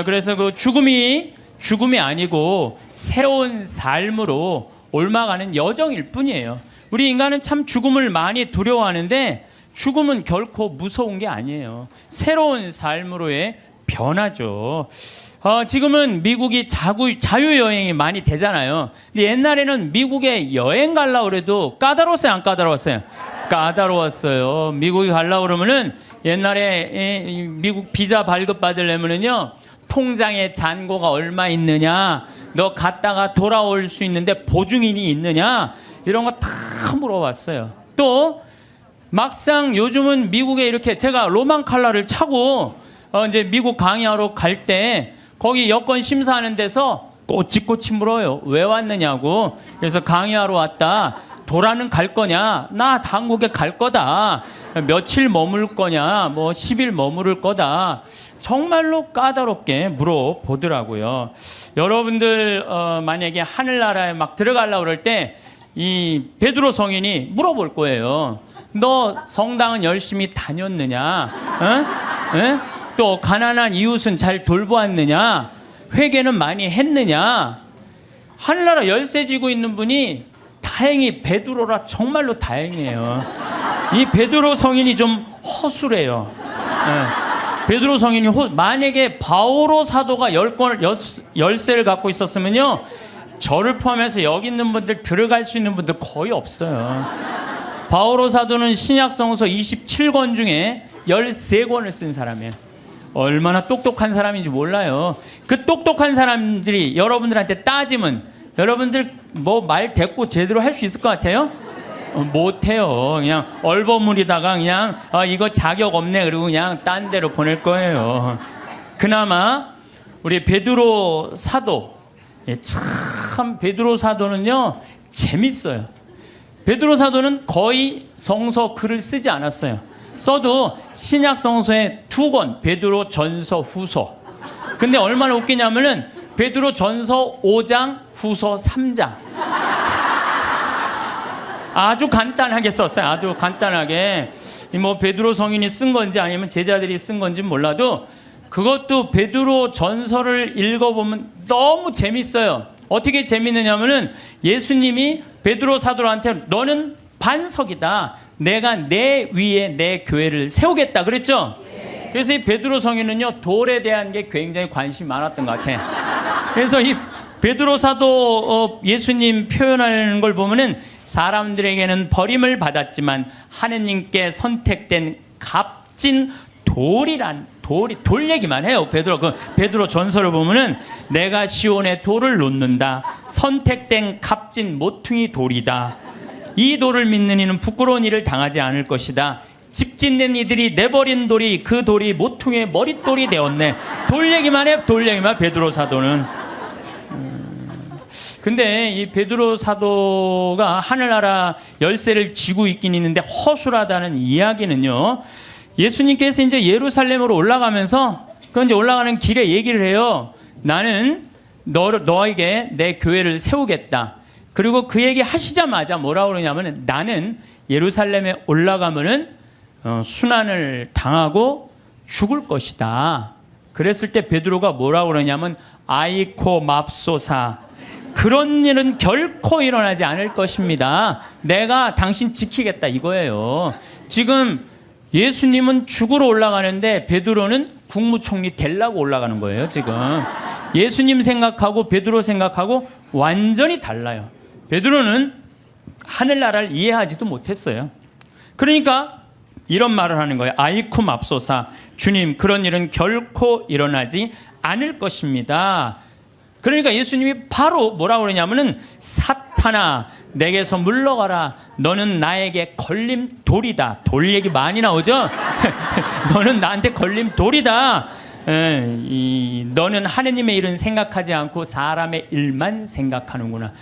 그래서 그 죽음이 아니고 새로운 삶으로 옮아가는 여정일 뿐이에요. 우리 인간은 참 죽음을 많이 두려워하는데 죽음은 결코 무서운 게 아니에요. 새로운 삶으로의 변화죠. 지금은 미국이 자유여행이 많이 되잖아요. 근데 옛날에는 미국에 여행 가려고 그래도 까다로웠어요, 안 까다로웠어요? 까다로웠어요. 미국에 가려고 그러면은 옛날에 미국 비자 발급 받으려면은요, 통장에 잔고가 얼마 있느냐, 너 갔다가 돌아올 수 있는데 보증인이 있느냐, 이런 거 다 물어봤어요. 또 막상 요즘은 미국에 이렇게 제가 로망 칼라를 차고 이제 미국 강의하러 갈 때 거기 여권 심사하는 데서 꼬치꼬치 물어요. 왜 왔느냐고. 그래서 강의하러 왔다. 도라는 갈 거냐? 나 한국에 갈 거다. 며칠 머물 거냐? 뭐 10일 머무를 거다. 정말로 까다롭게 물어보더라고요. 여러분들 만약에 하늘나라에 막 들어가려고 그럴 때 이 베드로 성인이 물어볼 거예요. 너 성당은 열심히 다녔느냐? 또 가난한 이웃은 잘 돌보았느냐? 회개는 많이 했느냐? 하늘나라 열쇠 쥐고 있는 분이 다행히 베드로라 정말로 다행이에요. 이 베드로 성인이 좀 허술해요. 베드로 성인이 만약에 바오로 사도가 열쇠를 갖고 있었으면요, 저를 포함해서 여기 있는 분들 들어갈 수 있는 분들 거의 없어요. 바오로 사도는 신약성서 27권 중에 13권을 쓴 사람이에요. 얼마나 똑똑한 사람인지 몰라요. 그 똑똑한 사람들이 여러분들한테 따지면 여러분들 뭐 말 대꾸 제대로 할 수 있을 것 같아요? 못해요. 그냥 얼버무리다가 그냥 이거 자격 없네 그리고 그냥 딴 데로 보낼 거예요. 그나마 우리 베드로 사도, 참 베드로 사도는요 재밌어요. 베드로 사도는 거의 성서 글을 쓰지 않았어요. 써도 신약 성서에 2권, 베드로 전서, 후서. 근데 얼마나 웃기냐면은 베드로 전서 5장, 후서 3장. 아주 간단하게 썼어요. 아주 간단하게. 뭐 베드로 성인이 쓴 건지 아니면 제자들이 쓴 건지 몰라도 그것도 베드로 전서를 읽어보면 너무 재밌어요. 어떻게 재밌느냐면은 예수님이 베드로 사도한테 너는 반석이다. 내가 내 위에 내 교회를 세우겠다 그랬죠. 그래서 이 베드로 성인은요 돌에 대한 게 굉장히 관심이 많았던 것 같아. 그래서 이 베드로 사도 예수님 표현하는 걸 보면은 사람들에게는 버림을 받았지만 하느님께 선택된 값진 돌이란 돌 얘기만 해요. 베드로 전서를 보면은 내가 시온의 돌을 놓는다. 선택된 값진 모퉁이 돌이다. 이 돌을 믿는 이는 부끄러운 일을 당하지 않을 것이다. 집짓는 이들이 내버린 돌이 그 돌이 모퉁이의 머릿돌이 되었네. 돌 얘기만 해. 돌 얘기만. 베드로 사도는 근데 이 베드로 사도가 하늘나라 열쇠를 쥐고 있긴 있는데 허술하다는 이야기는요, 예수님께서 이제 예루살렘으로 올라가면서 그 이제 올라가는 길에 얘기를 해요. 나는 너에게 내 교회를 세우겠다. 그리고 그 얘기 하시자마자 뭐라고 그러냐면, 나는 예루살렘에 올라가면은 순환을 당하고 죽을 것이다. 그랬을 때 베드로가 뭐라고 그러냐면, 아이코 맙소사, 그런 일은 결코 일어나지 않을 것입니다. 내가 당신 지키겠다 이거예요. 지금 예수님은 죽으러 올라가는데 베드로는 국무총리 되려고 올라가는 거예요. 지금 예수님 생각하고 베드로 생각하고 완전히 달라요. 베드로는 하늘나라를 이해하지도 못했어요. 그러니까 이런 말을 하는 거예요. 아이쿠 맙소사, 주님, 그런 일은 결코 일어나지 않을 것입니다. 그러니까 예수님이 바로 뭐라고 그러냐면은, 사탄아, 내게서 물러가라. 너는 나에게 걸림돌이다. 돌 얘기 많이 나오죠? 너는 나한테 걸림돌이다. 너는 하느님의 일은 생각하지 않고 사람의 일만 생각하는구나.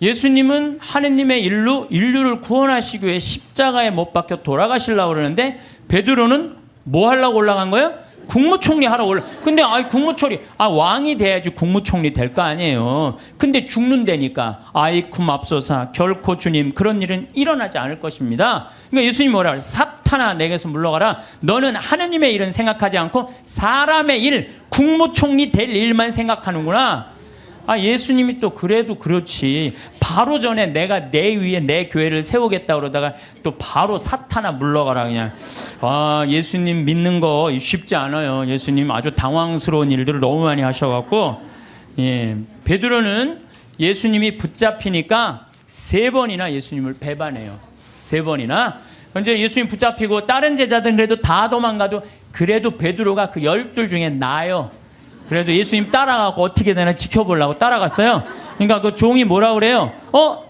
예수님은 하느님의 일로 인류를 구원하시기 위해 십자가에 못 박혀 돌아가시려고 그러는데, 베드로는 뭐 하려고 올라간 거예요? 국무총리 하러 올라. 근데 국무총리, 왕이 돼야지 국무총리 될 거 아니에요. 근데 죽는다니까. 아이쿠 맙소사, 결코 주님, 그런 일은 일어나지 않을 것입니다. 그러니까 예수님이 뭐라 그래요? 사탄아, 내게서 물러가라. 너는 하느님의 일은 생각하지 않고 사람의 일, 국무총리 될 일만 생각하는구나. 예수님이 또 그래도 그렇지. 바로 전에 내가 내 위에 내 교회를 세우겠다 그러다가 또 바로 사탄아 물러가라 그냥. 예수님 믿는 거 쉽지 않아요. 예수님 아주 당황스러운 일들을 너무 많이 하셔갖고, 베드로는 예수님이 붙잡히니까 3번이나 예수님을 배반해요. 3번이나. 이제 예수님 붙잡히고 다른 제자들은 그래도 다 도망가도 그래도 베드로가 그 12 중에 나요. 그래도 예수님 따라가고 어떻게 되나 지켜보려고 따라갔어요. 그러니까 그 종이 뭐라 그래요?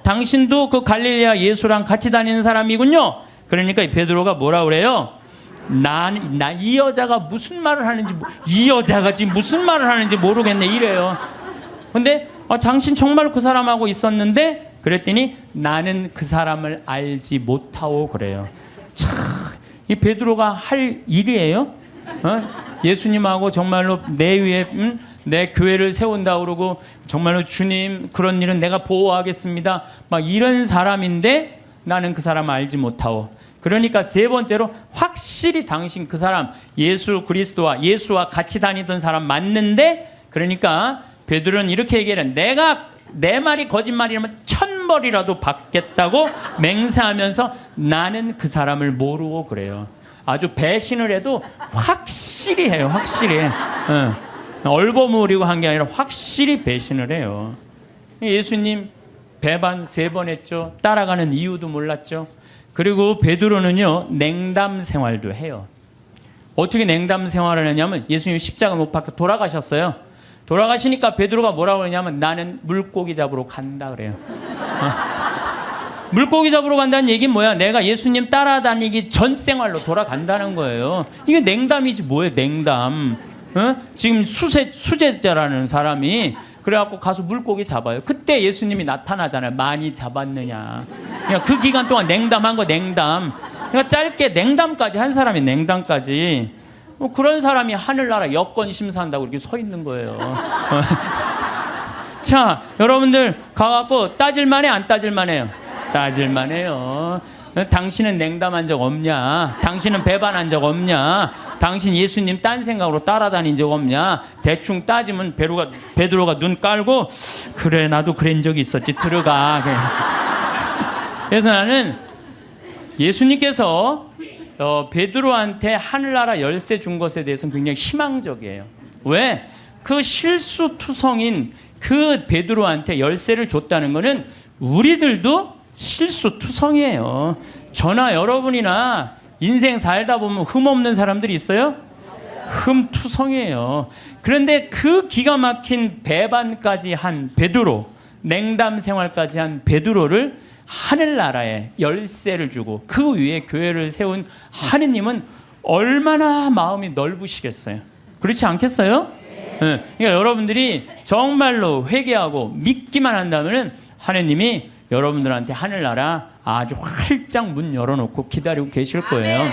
당신도 그 갈릴레아 예수랑 같이 다니는 사람이군요. 그러니까 베드로가 뭐라 그래요? 이 여자가 무슨 말을 하는지, 이 여자가 지금 무슨 말을 하는지 모르겠네 이래요. 근데 당신 정말 그 사람하고 있었는데, 그랬더니 나는 그 사람을 알지 못하오 그래요. 참, 이 베드로가 할 일이에요. 예수님하고 정말로 내 위에 내 교회를 세운다 그러고, 정말로 주님, 그런 일은 내가 보호하겠습니다, 막 이런 사람인데 나는 그 사람을 알지 못하오. 그러니까 3번째로 확실히 당신 그 사람 예수 그리스도와 예수와 같이 다니던 사람 맞는데, 그러니까 베드로는 이렇게 얘기해요. 내가 내 말이 거짓말이라면 1000벌이라도 받겠다고 맹세하면서 나는 그 사람을 모르고 그래요. 아주 배신을 해도 확실히 해요. 확실히. 얼버무리고 한 게 아니라 확실히 배신을 해요. 예수님 배반 3번 했죠. 따라가는 이유도 몰랐죠. 그리고 베드로는요, 냉담 생활도 해요. 어떻게 냉담 생활을 했냐면, 예수님 십자가 못 박혀 돌아가셨어요. 돌아가시니까 베드로가 뭐라고 그러냐면, 나는 물고기 잡으러 간다 그래요. 물고기 잡으러 간다는 얘기는 뭐야? 내가 예수님 따라다니기 전 생활로 돌아간다는 거예요. 이게 냉담이지 뭐예요, 냉담. 지금 수제자라는 사람이 그래갖고 가서 물고기 잡아요. 그때 예수님이 나타나잖아요. 많이 잡았느냐. 그러니까 그 기간 동안 냉담한 거, 냉담. 그러니까 짧게 냉담까지 한 사람이, 냉담까지. 그런 사람이 하늘나라 여권 심사한다고 이렇게 서 있는 거예요. 자, 여러분들 가갖고 따질만해, 안 따질만해요? 따질만해요. 당신은 냉담한 적 없냐? 당신은 배반한 적 없냐? 당신 예수님 딴 생각으로 따라다닌 적 없냐? 대충 따지면 베드로가 눈 깔고, 그래 나도 그런 적이 있었지, 들어가. 그래서 나는 예수님께서 베드로한테 하늘나라 열쇠 준 것에 대해서는 굉장히 희망적이에요. 왜? 그 실수투성인 그 베드로한테 열쇠를 줬다는 것은 우리들도 실수투성이에요. 저나 여러분이나 인생 살다 보면 흠 없는 사람들이 있어요? 흠투성이에요. 그런데 그 기가 막힌 배반까지 한 베드로, 냉담 생활까지 한 베드로를 하늘나라에 열쇠를 주고 그 위에 교회를 세운 하느님은 얼마나 마음이 넓으시겠어요? 그렇지 않겠어요? 예, 그러니까 여러분들이 정말로 회개하고 믿기만 한다면은 하느님이 여러분들한테 하늘나라 아주 활짝 문 열어놓고 기다리고 계실 거예요.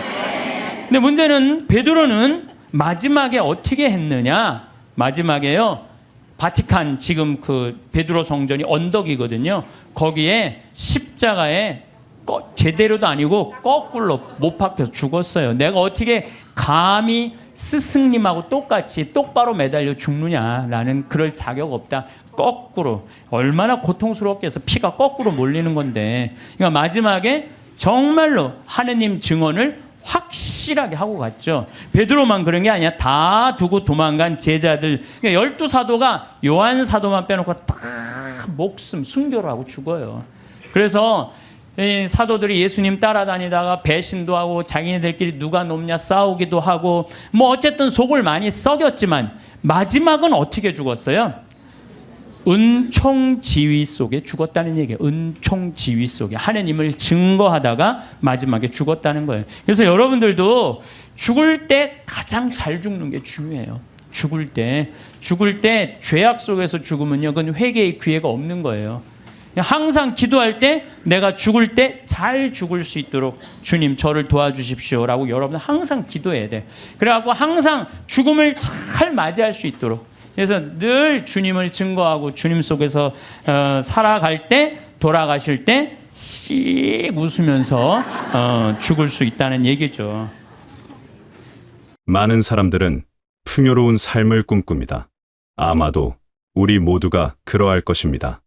근데 문제는 베드로는 마지막에 어떻게 했느냐? 마지막에요. 바티칸 지금 그 베드로 성전이 언덕이거든요. 거기에 십자가에 제대로도 아니고 거꾸로 못 박혀서 죽었어요. 내가 어떻게 감히 스승님하고 똑같이 똑바로 매달려 죽느냐라는 그럴 자격 없다. 거꾸로 얼마나 고통스럽게 해서 피가 거꾸로 몰리는 건데, 그러니까 마지막에 정말로 하느님 증언을 확실하게 하고 갔죠. 베드로만 그런 게 아니야. 다 두고 도망간 제자들, 그러니까 12사도가 요한 사도만 빼놓고 다 목숨 순교를 하고 죽어요. 그래서 이 사도들이 예수님 따라다니다가 배신도 하고 자기네들끼리 누가 높냐 싸우기도 하고 뭐 어쨌든 속을 많이 썩였지만 마지막은 어떻게 죽었어요? 은총지휘 속에 죽었다는 얘기예요. 은총지휘 속에 하느님을 증거하다가 마지막에 죽었다는 거예요. 그래서 여러분들도 죽을 때 가장 잘 죽는 게 중요해요. 죽을 때 죄악 속에서 죽으면요, 그건 회개의 기회가 없는 거예요. 항상 기도할 때 내가 죽을 때 잘 죽을 수 있도록 주님 저를 도와주십시오라고 여러분 항상 기도해야 돼. 그래갖고 항상 죽음을 잘 맞이할 수 있도록, 그래서 늘 주님을 증거하고 주님 속에서 살아갈 때, 돌아가실 때 씩 웃으면서 죽을 수 있다는 얘기죠. 많은 사람들은 풍요로운 삶을 꿈꿉니다. 아마도 우리 모두가 그러할 것입니다.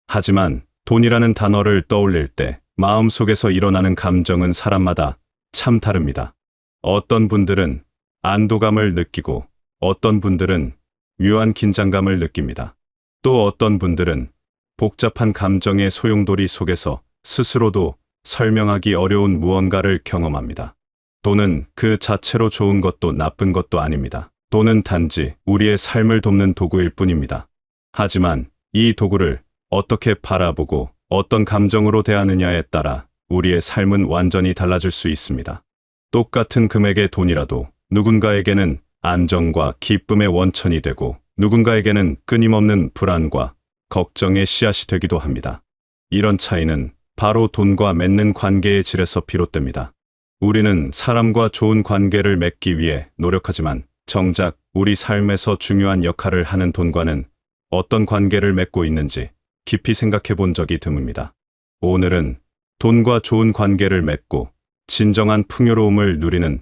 하지만 돈이라는 단어를 떠올릴 때 마음속에서 일어나는 감정은 사람마다 참 다릅니다. 어떤 분들은 안도감을 느끼고 어떤 분들은 묘한 긴장감을 느낍니다. 또 어떤 분들은 복잡한 감정의 소용돌이 속에서 스스로도 설명하기 어려운 무언가를 경험합니다. 돈은 그 자체로 좋은 것도 나쁜 것도 아닙니다. 돈은 단지 우리의 삶을 돕는 도구일 뿐입니다. 하지만 이 도구를 어떻게 바라보고 어떤 감정으로 대하느냐에 따라 우리의 삶은 완전히 달라질 수 있습니다. 똑같은 금액의 돈이라도 누군가에게는 안정과 기쁨의 원천이 되고 누군가에게는 끊임없는 불안과 걱정의 씨앗이 되기도 합니다. 이런 차이는 바로 돈과 맺는 관계의 질에서 비롯됩니다. 우리는 사람과 좋은 관계를 맺기 위해 노력하지만 정작 우리 삶에서 중요한 역할을 하는 돈과는 어떤 관계를 맺고 있는지 깊이 생각해 본 적이 드뭅니다. 오늘은 돈과 좋은 관계를 맺고 진정한 풍요로움을 누리는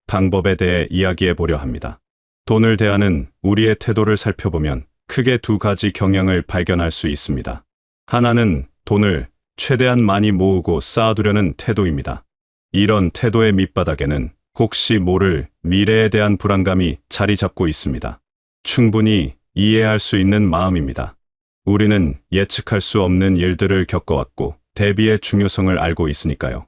방법에 대해 이야기해 보려 합니다. 돈을 대하는 우리의 태도를 살펴보면 크게 두 가지 경향을 발견할 수 있습니다. 하나는 돈을 최대한 많이 모으고 쌓아두려는 태도입니다. 이런 태도의 밑바닥에는 혹시 모를 미래에 대한 불안감이 자리 잡고 있습니다. 충분히 이해할 수 있는 마음입니다. 우리는 예측할 수 없는 일들을 겪어왔고 대비의 중요성을 알고 있으니까요.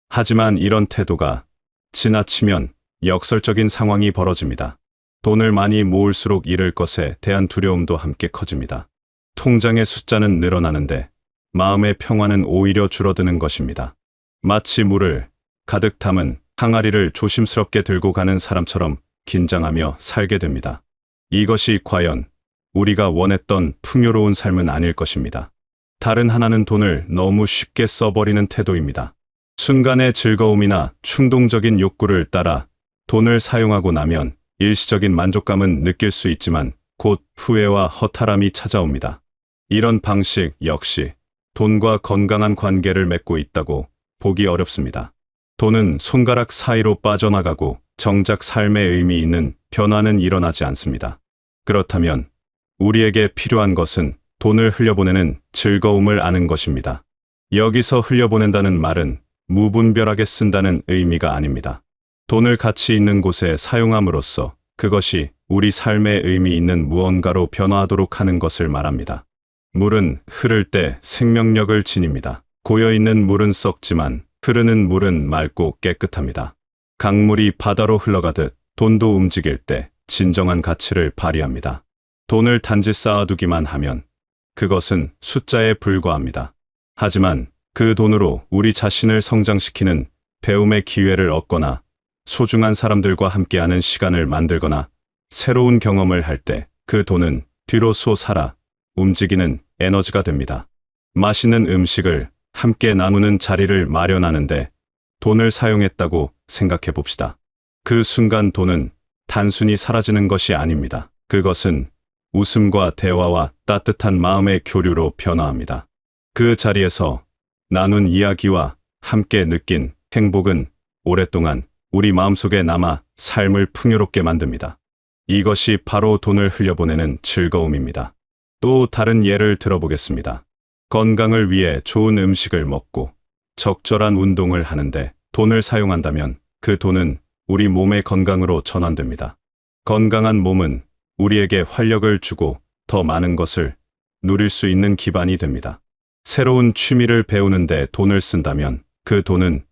하지만 이런 태도가 지나치면 역설적인 상황이 벌어집니다. 돈을 많이 모을수록 잃을 것에 대한 두려움도 함께 커집니다. 통장의 숫자는 늘어나는데 마음의 평화는 오히려 줄어드는 것입니다. 마치 물을 가득 담은 항아리를 조심스럽게 들고 가는 사람처럼 긴장하며 살게 됩니다. 이것이 과연 우리가 원했던 풍요로운 삶은 아닐 것입니다. 다른 하나는 돈을 너무 쉽게 써버리는 태도입니다. 순간의 즐거움이나 충동적인 욕구를 따라 돈을 사용하고 나면 일시적인 만족감은 느낄 수 있지만 곧 후회와 허탈함이 찾아옵니다. 이런 방식 역시 돈과 건강한 관계를 맺고 있다고 보기 어렵습니다. 돈은 손가락 사이로 빠져나가고 정작 삶에 의미 있는 변화는 일어나지 않습니다. 그렇다면 우리에게 필요한 것은 돈을 흘려보내는 즐거움을 아는 것입니다. 여기서 흘려보낸다는 말은 무분별하게 쓴다는 의미가 아닙니다. 돈을 가치 있는 곳에 사용함으로써 그것이 우리 삶에 의미 있는 무언가로 변화하도록 하는 것을 말합니다. 물은 흐를 때 생명력을 지닙니다. 고여있는 물은 썩지만 흐르는 물은 맑고 깨끗합니다. 강물이 바다로 흘러가듯 돈도 움직일 때 진정한 가치를 발휘합니다. 돈을 단지 쌓아두기만 하면 그것은 숫자에 불과합니다. 하지만 그 돈으로 우리 자신을 성장시키는 배움의 기회를 얻거나 소중한 사람들과 함께하는 시간을 만들거나 새로운 경험을 할 때 그 돈은 뒤로 솟아라 움직이는 에너지가 됩니다. 맛있는 음식을 함께 나누는 자리를 마련하는데 돈을 사용했다고 생각해 봅시다. 그 순간 돈은 단순히 사라지는 것이 아닙니다. 그것은 웃음과 대화와 따뜻한 마음의 교류로 변화합니다. 그 자리에서 나눈 이야기와 함께 느낀 행복은 오랫동안 우리 마음속에 남아 삶을 풍요롭게 만듭니다. 이것이 바로 돈을 흘려보내는 즐거움입니다. 또 다른 예를 들어보겠습니다. 건강을 위해 좋은 음식을 먹고 적절한 운동을 하는데 돈을 사용한다면 그 돈은 우리 몸의 건강으로 전환됩니다. 건강한 몸은 우리에게 활력을 주고 더 많은 것을 누릴 수 있는 기반이 됩니다. 새로운 취미를 배우는데 돈을 쓴다면 그 돈은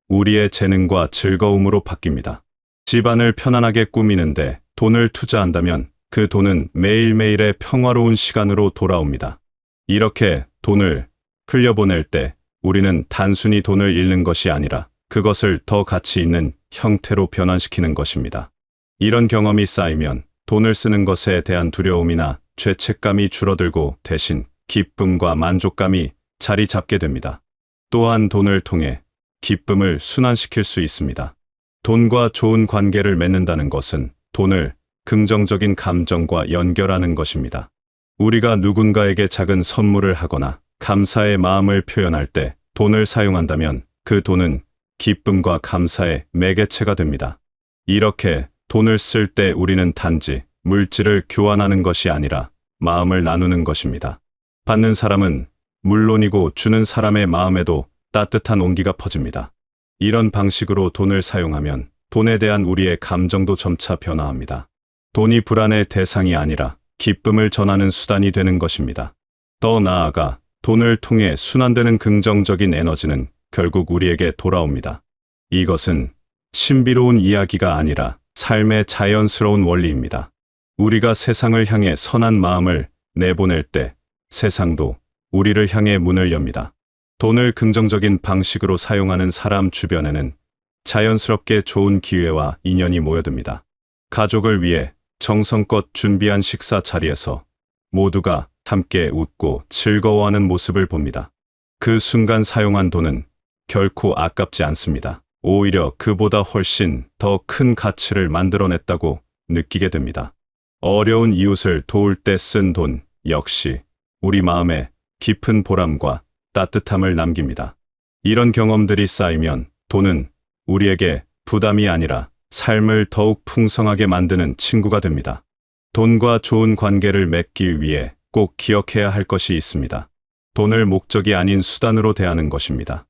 우리의 재능과 즐거움으로 바뀝니다. 집안을 편안하게 꾸미는데 돈을 투자한다면 그 돈은 매일매일의 평화로운 시간으로 돌아옵니다. 이렇게 돈을 흘려보낼 때 우리는 단순히 돈을 잃는 것이 아니라 그것을 더 가치 있는 형태로 변환시키는 것입니다. 이런 경험이 쌓이면 돈을 쓰는 것에 대한 두려움이나 죄책감이 줄어들고 대신 기쁨과 만족감이 자리 잡게 됩니다. 또한 돈을 통해 기쁨을 순환시킬 수 있습니다. 돈과 좋은 관계를 맺는다는 것은 돈을 긍정적인 감정과 연결하는 것입니다. 우리가 누군가에게 작은 선물을 하거나 감사의 마음을 표현할 때 돈을 사용한다면 그 돈은 기쁨과 감사의 매개체가 됩니다. 이렇게 돈을 쓸 때 우리는 단지 물질을 교환하는 것이 아니라 마음을 나누는 것입니다. 받는 사람은 물론이고 주는 사람의 마음에도 따뜻한 온기가 퍼집니다. 이런 방식으로 돈을 사용하면 돈에 대한 우리의 감정도 점차 변화합니다. 돈이 불안의 대상이 아니라 기쁨을 전하는 수단이 되는 것입니다. 더 나아가 돈을 통해 순환되는 긍정적인 에너지는 결국 우리에게 돌아옵니다. 이것은 신비로운 이야기가 아니라 삶의 자연스러운 원리입니다. 우리가 세상을 향해 선한 마음을 내보낼 때 세상도 우리를 향해 문을 엽니다. 돈을 긍정적인 방식으로 사용하는 사람 주변에는 자연스럽게 좋은 기회와 인연이 모여듭니다. 가족을 위해 정성껏 준비한 식사 자리에서 모두가 함께 웃고 즐거워하는 모습을 봅니다. 그 순간 사용한 돈은 결코 아깝지 않습니다. 오히려 그보다 훨씬 더 큰 가치를 만들어냈다고 느끼게 됩니다. 어려운 이웃을 도울 때 쓴 돈 역시 우리 마음에 깊은 보람과 따뜻함을 남깁니다. 이런 경험들이 쌓이면 돈은 우리에게 부담이 아니라 삶을 더욱 풍성하게 만드는 친구가 됩니다. 돈과 좋은 관계를 맺기 위해 꼭 기억해야 할 것이 있습니다. 돈을 목적이 아닌 수단으로 대하는 것입니다.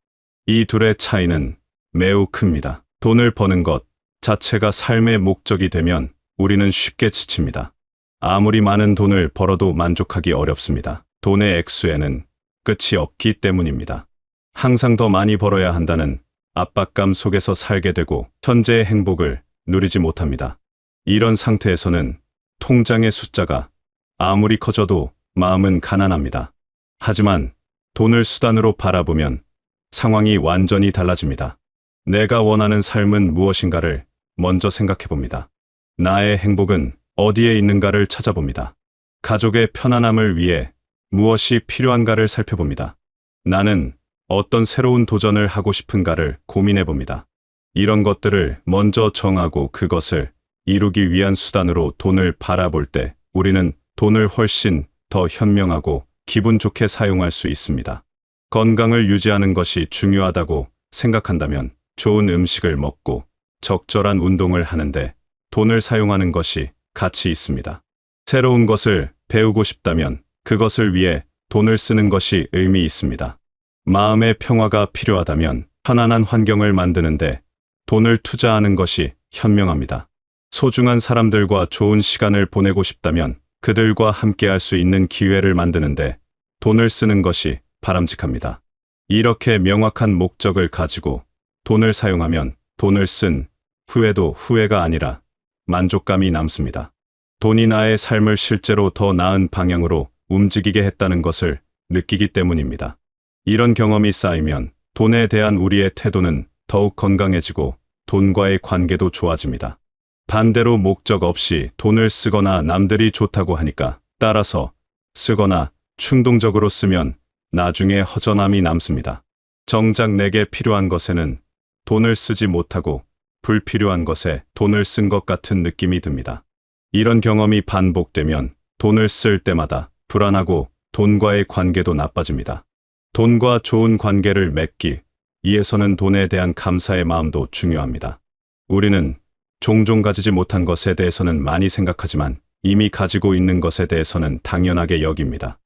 이 둘의 차이는 매우 큽니다. 돈을 버는 것 자체가 삶의 목적이 되면 우리는 쉽게 지칩니다. 아무리 많은 돈을 벌어도 만족하기 어렵습니다. 돈의 액수에는 끝이 없기 때문입니다. 항상 더 많이 벌어야 한다는 압박감 속에서 살게 되고 현재의 행복을 누리지 못합니다. 이런 상태에서는 통장의 숫자가 아무리 커져도 마음은 가난합니다. 하지만 돈을 수단으로 바라보면 상황이 완전히 달라집니다. 내가 원하는 삶은 무엇인가를 먼저 생각해 봅니다. 나의 행복은 어디에 있는가를 찾아봅니다. 가족의 편안함을 위해 무엇이 필요한가를 살펴봅니다. 나는 어떤 새로운 도전을 하고 싶은가를 고민해 봅니다. 이런 것들을 먼저 정하고 그것을 이루기 위한 수단으로 돈을 바라볼 때 우리는 돈을 훨씬 더 현명하고 기분 좋게 사용할 수 있습니다. 건강을 유지하는 것이 중요하다고 생각한다면 좋은 음식을 먹고 적절한 운동을 하는데 돈을 사용하는 것이 가치 있습니다. 새로운 것을 배우고 싶다면 그것을 위해 돈을 쓰는 것이 의미 있습니다. 마음의 평화가 필요하다면 편안한 환경을 만드는데 돈을 투자하는 것이 현명합니다. 소중한 사람들과 좋은 시간을 보내고 싶다면 그들과 함께할 수 있는 기회를 만드는데 돈을 쓰는 것이 바람직합니다. 이렇게 명확한 목적을 가지고 돈을 사용하면 돈을 쓴 후에도 후회가 아니라 만족감이 남습니다. 돈이 나의 삶을 실제로 더 나은 방향으로 움직이게 했다는 것을 느끼기 때문입니다. 이런 경험이 쌓이면 돈에 대한 우리의 태도는 더욱 건강해지고 돈과의 관계도 좋아집니다. 반대로 목적 없이 돈을 쓰거나 남들이 좋다고 하니까 따라서 쓰거나 충동적으로 쓰면 나중에 허전함이 남습니다. 정작 내게 필요한 것에는 돈을 쓰지 못하고 불필요한 것에 돈을 쓴 것 같은 느낌이 듭니다. 이런 경험이 반복되면 돈을 쓸 때마다 불안하고 돈과의 관계도 나빠집니다. 돈과 좋은 관계를 맺기 위해서는 돈에 대한 감사의 마음도 중요합니다. 우리는 종종 가지지 못한 것에 대해서는 많이 생각하지만 이미 가지고 있는 것에 대해서는 당연하게 여깁니다.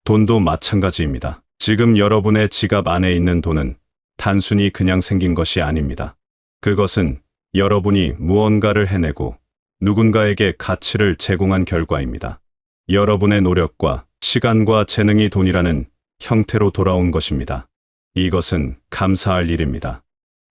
돈도 마찬가지입니다. 지금 여러분의 지갑 안에 있는 돈은 단순히 그냥 생긴 것이 아닙니다. 그것은 여러분이 무언가를 해내고 누군가에게 가치를 제공한 결과입니다. 여러분의 노력과 시간과 재능이 돈이라는 형태로 돌아온 것입니다. 이것은 감사할 일입니다.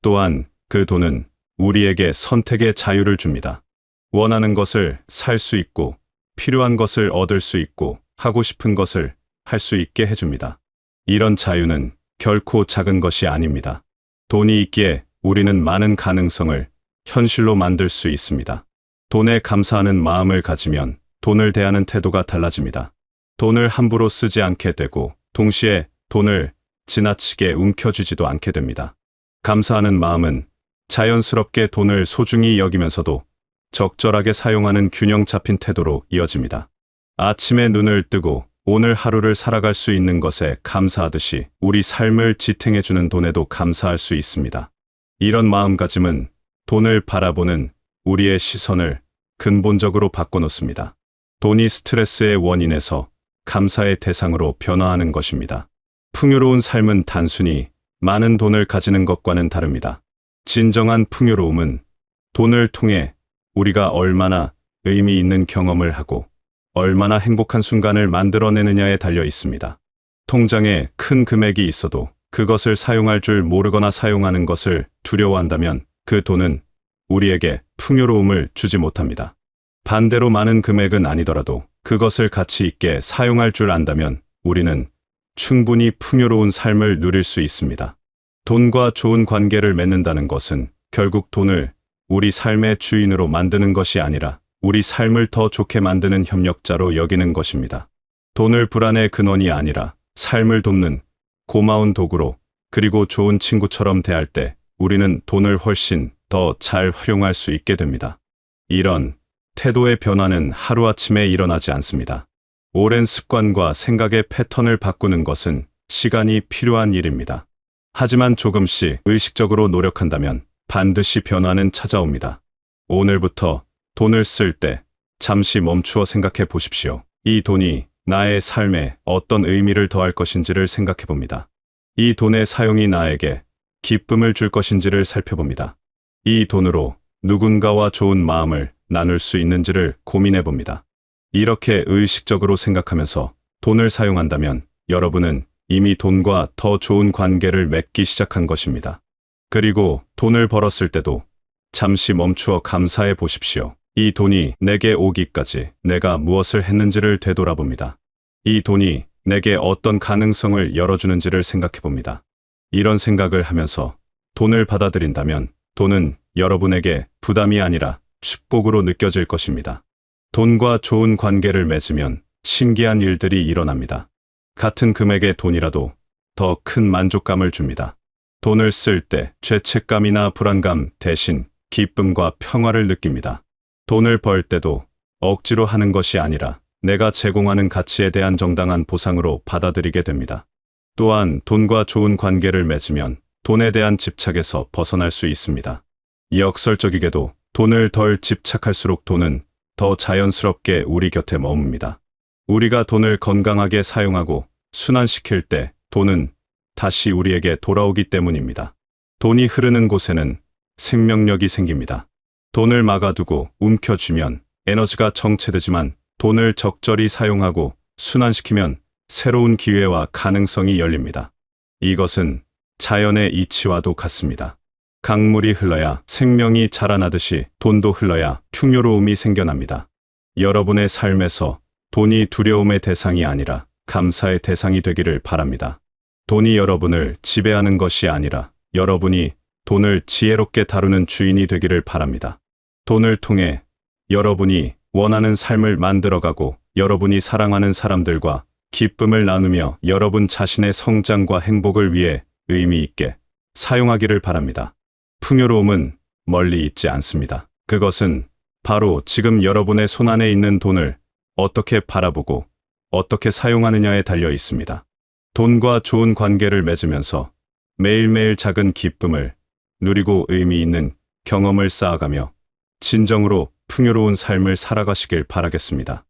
또한 그 돈은 우리에게 선택의 자유를 줍니다. 원하는 것을 살 수 있고 필요한 것을 얻을 수 있고 하고 싶은 것을 할 수 있게 해줍니다. 이런 자유는 결코 작은 것이 아닙니다. 돈이 있기에 우리는 많은 가능성을 현실로 만들 수 있습니다. 돈에 감사하는 마음을 가지면 돈을 대하는 태도가 달라집니다. 돈을 함부로 쓰지 않게 되고 동시에 돈을 지나치게 움켜쥐지도 않게 됩니다. 감사하는 마음은 자연스럽게 돈을 소중히 여기면서도 적절하게 사용하는 균형 잡힌 태도로 이어집니다. 아침에 눈을 뜨고 오늘 하루를 살아갈 수 있는 것에 감사하듯이 우리 삶을 지탱해주는 돈에도 감사할 수 있습니다. 이런 마음가짐은 돈을 바라보는 우리의 시선을 근본적으로 바꿔놓습니다. 돈이 스트레스의 원인에서 감사의 대상으로 변화하는 것입니다. 풍요로운 삶은 단순히 많은 돈을 가지는 것과는 다릅니다. 진정한 풍요로움은 돈을 통해 우리가 얼마나 의미 있는 경험을 하고 얼마나 행복한 순간을 만들어내느냐에 달려 있습니다. 통장에 큰 금액이 있어도 그것을 사용할 줄 모르거나 사용하는 것을 두려워한다면 그 돈은 우리에게 풍요로움을 주지 못합니다. 반대로 많은 금액은 아니더라도 그것을 가치 있게 사용할 줄 안다면 우리는 충분히 풍요로운 삶을 누릴 수 있습니다. 돈과 좋은 관계를 맺는다는 것은 결국 돈을 우리 삶의 주인으로 만드는 것이 아니라 우리 삶을 더 좋게 만드는 협력자로 여기는 것입니다. 돈을 불안의 근원이 아니라 삶을 돕는 고마운 도구로 그리고 좋은 친구처럼 대할 때 우리는 돈을 훨씬 더 잘 활용할 수 있게 됩니다. 이런 태도의 변화는 하루아침에 일어나지 않습니다. 오랜 습관과 생각의 패턴을 바꾸는 것은 시간이 필요한 일입니다. 하지만 조금씩 의식적으로 노력한다면 반드시 변화는 찾아옵니다. 오늘부터 돈을 쓸 때 잠시 멈추어 생각해 보십시오. 이 돈이 나의 삶에 어떤 의미를 더할 것인지를 생각해 봅니다. 이 돈의 사용이 나에게 기쁨을 줄 것인지를 살펴봅니다. 이 돈으로 누군가와 좋은 마음을 나눌 수 있는지를 고민해 봅니다. 이렇게 의식적으로 생각하면서 돈을 사용한다면 여러분은 이미 돈과 더 좋은 관계를 맺기 시작한 것입니다. 그리고 돈을 벌었을 때도 잠시 멈추어 감사해 보십시오. 이 돈이 내게 오기까지 내가 무엇을 했는지를 되돌아봅니다. 이 돈이 내게 어떤 가능성을 열어주는지를 생각해 봅니다. 이런 생각을 하면서 돈을 받아들인다면 돈은 여러분에게 부담이 아니라 축복으로 느껴질 것입니다. 돈과 좋은 관계를 맺으면 신기한 일들이 일어납니다. 같은 금액의 돈이라도 더 큰 만족감을 줍니다. 돈을 쓸 때 죄책감이나 불안감 대신 기쁨과 평화를 느낍니다. 돈을 벌 때도 억지로 하는 것이 아니라 내가 제공하는 가치에 대한 정당한 보상으로 받아들이게 됩니다. 또한 돈과 좋은 관계를 맺으면 돈에 대한 집착에서 벗어날 수 있습니다. 역설적이게도 돈을 덜 집착할수록 돈은 더 자연스럽게 우리 곁에 머뭅니다. 우리가 돈을 건강하게 사용하고 순환시킬 때 돈은 다시 우리에게 돌아오기 때문입니다. 돈이 흐르는 곳에는 생명력이 생깁니다. 돈을 막아두고 움켜쥐면 에너지가 정체되지만 돈을 적절히 사용하고 순환시키면 새로운 기회와 가능성이 열립니다. 이것은 자연의 이치와도 같습니다. 강물이 흘러야 생명이 자라나듯이 돈도 흘러야 풍요로움이 생겨납니다. 여러분의 삶에서 돈이 두려움의 대상이 아니라 감사의 대상이 되기를 바랍니다. 돈이 여러분을 지배하는 것이 아니라 여러분이 돈을 지혜롭게 다루는 주인이 되기를 바랍니다. 돈을 통해 여러분이 원하는 삶을 만들어가고 여러분이 사랑하는 사람들과 기쁨을 나누며 여러분 자신의 성장과 행복을 위해 의미 있게 사용하기를 바랍니다. 풍요로움은 멀리 있지 않습니다. 그것은 바로 지금 여러분의 손안에 있는 돈을 어떻게 바라보고 어떻게 사용하느냐에 달려 있습니다. 돈과 좋은 관계를 맺으면서 매일매일 작은 기쁨을 누리고 의미 있는 경험을 쌓아가며 진정으로 풍요로운 삶을 살아가시길 바라겠습니다.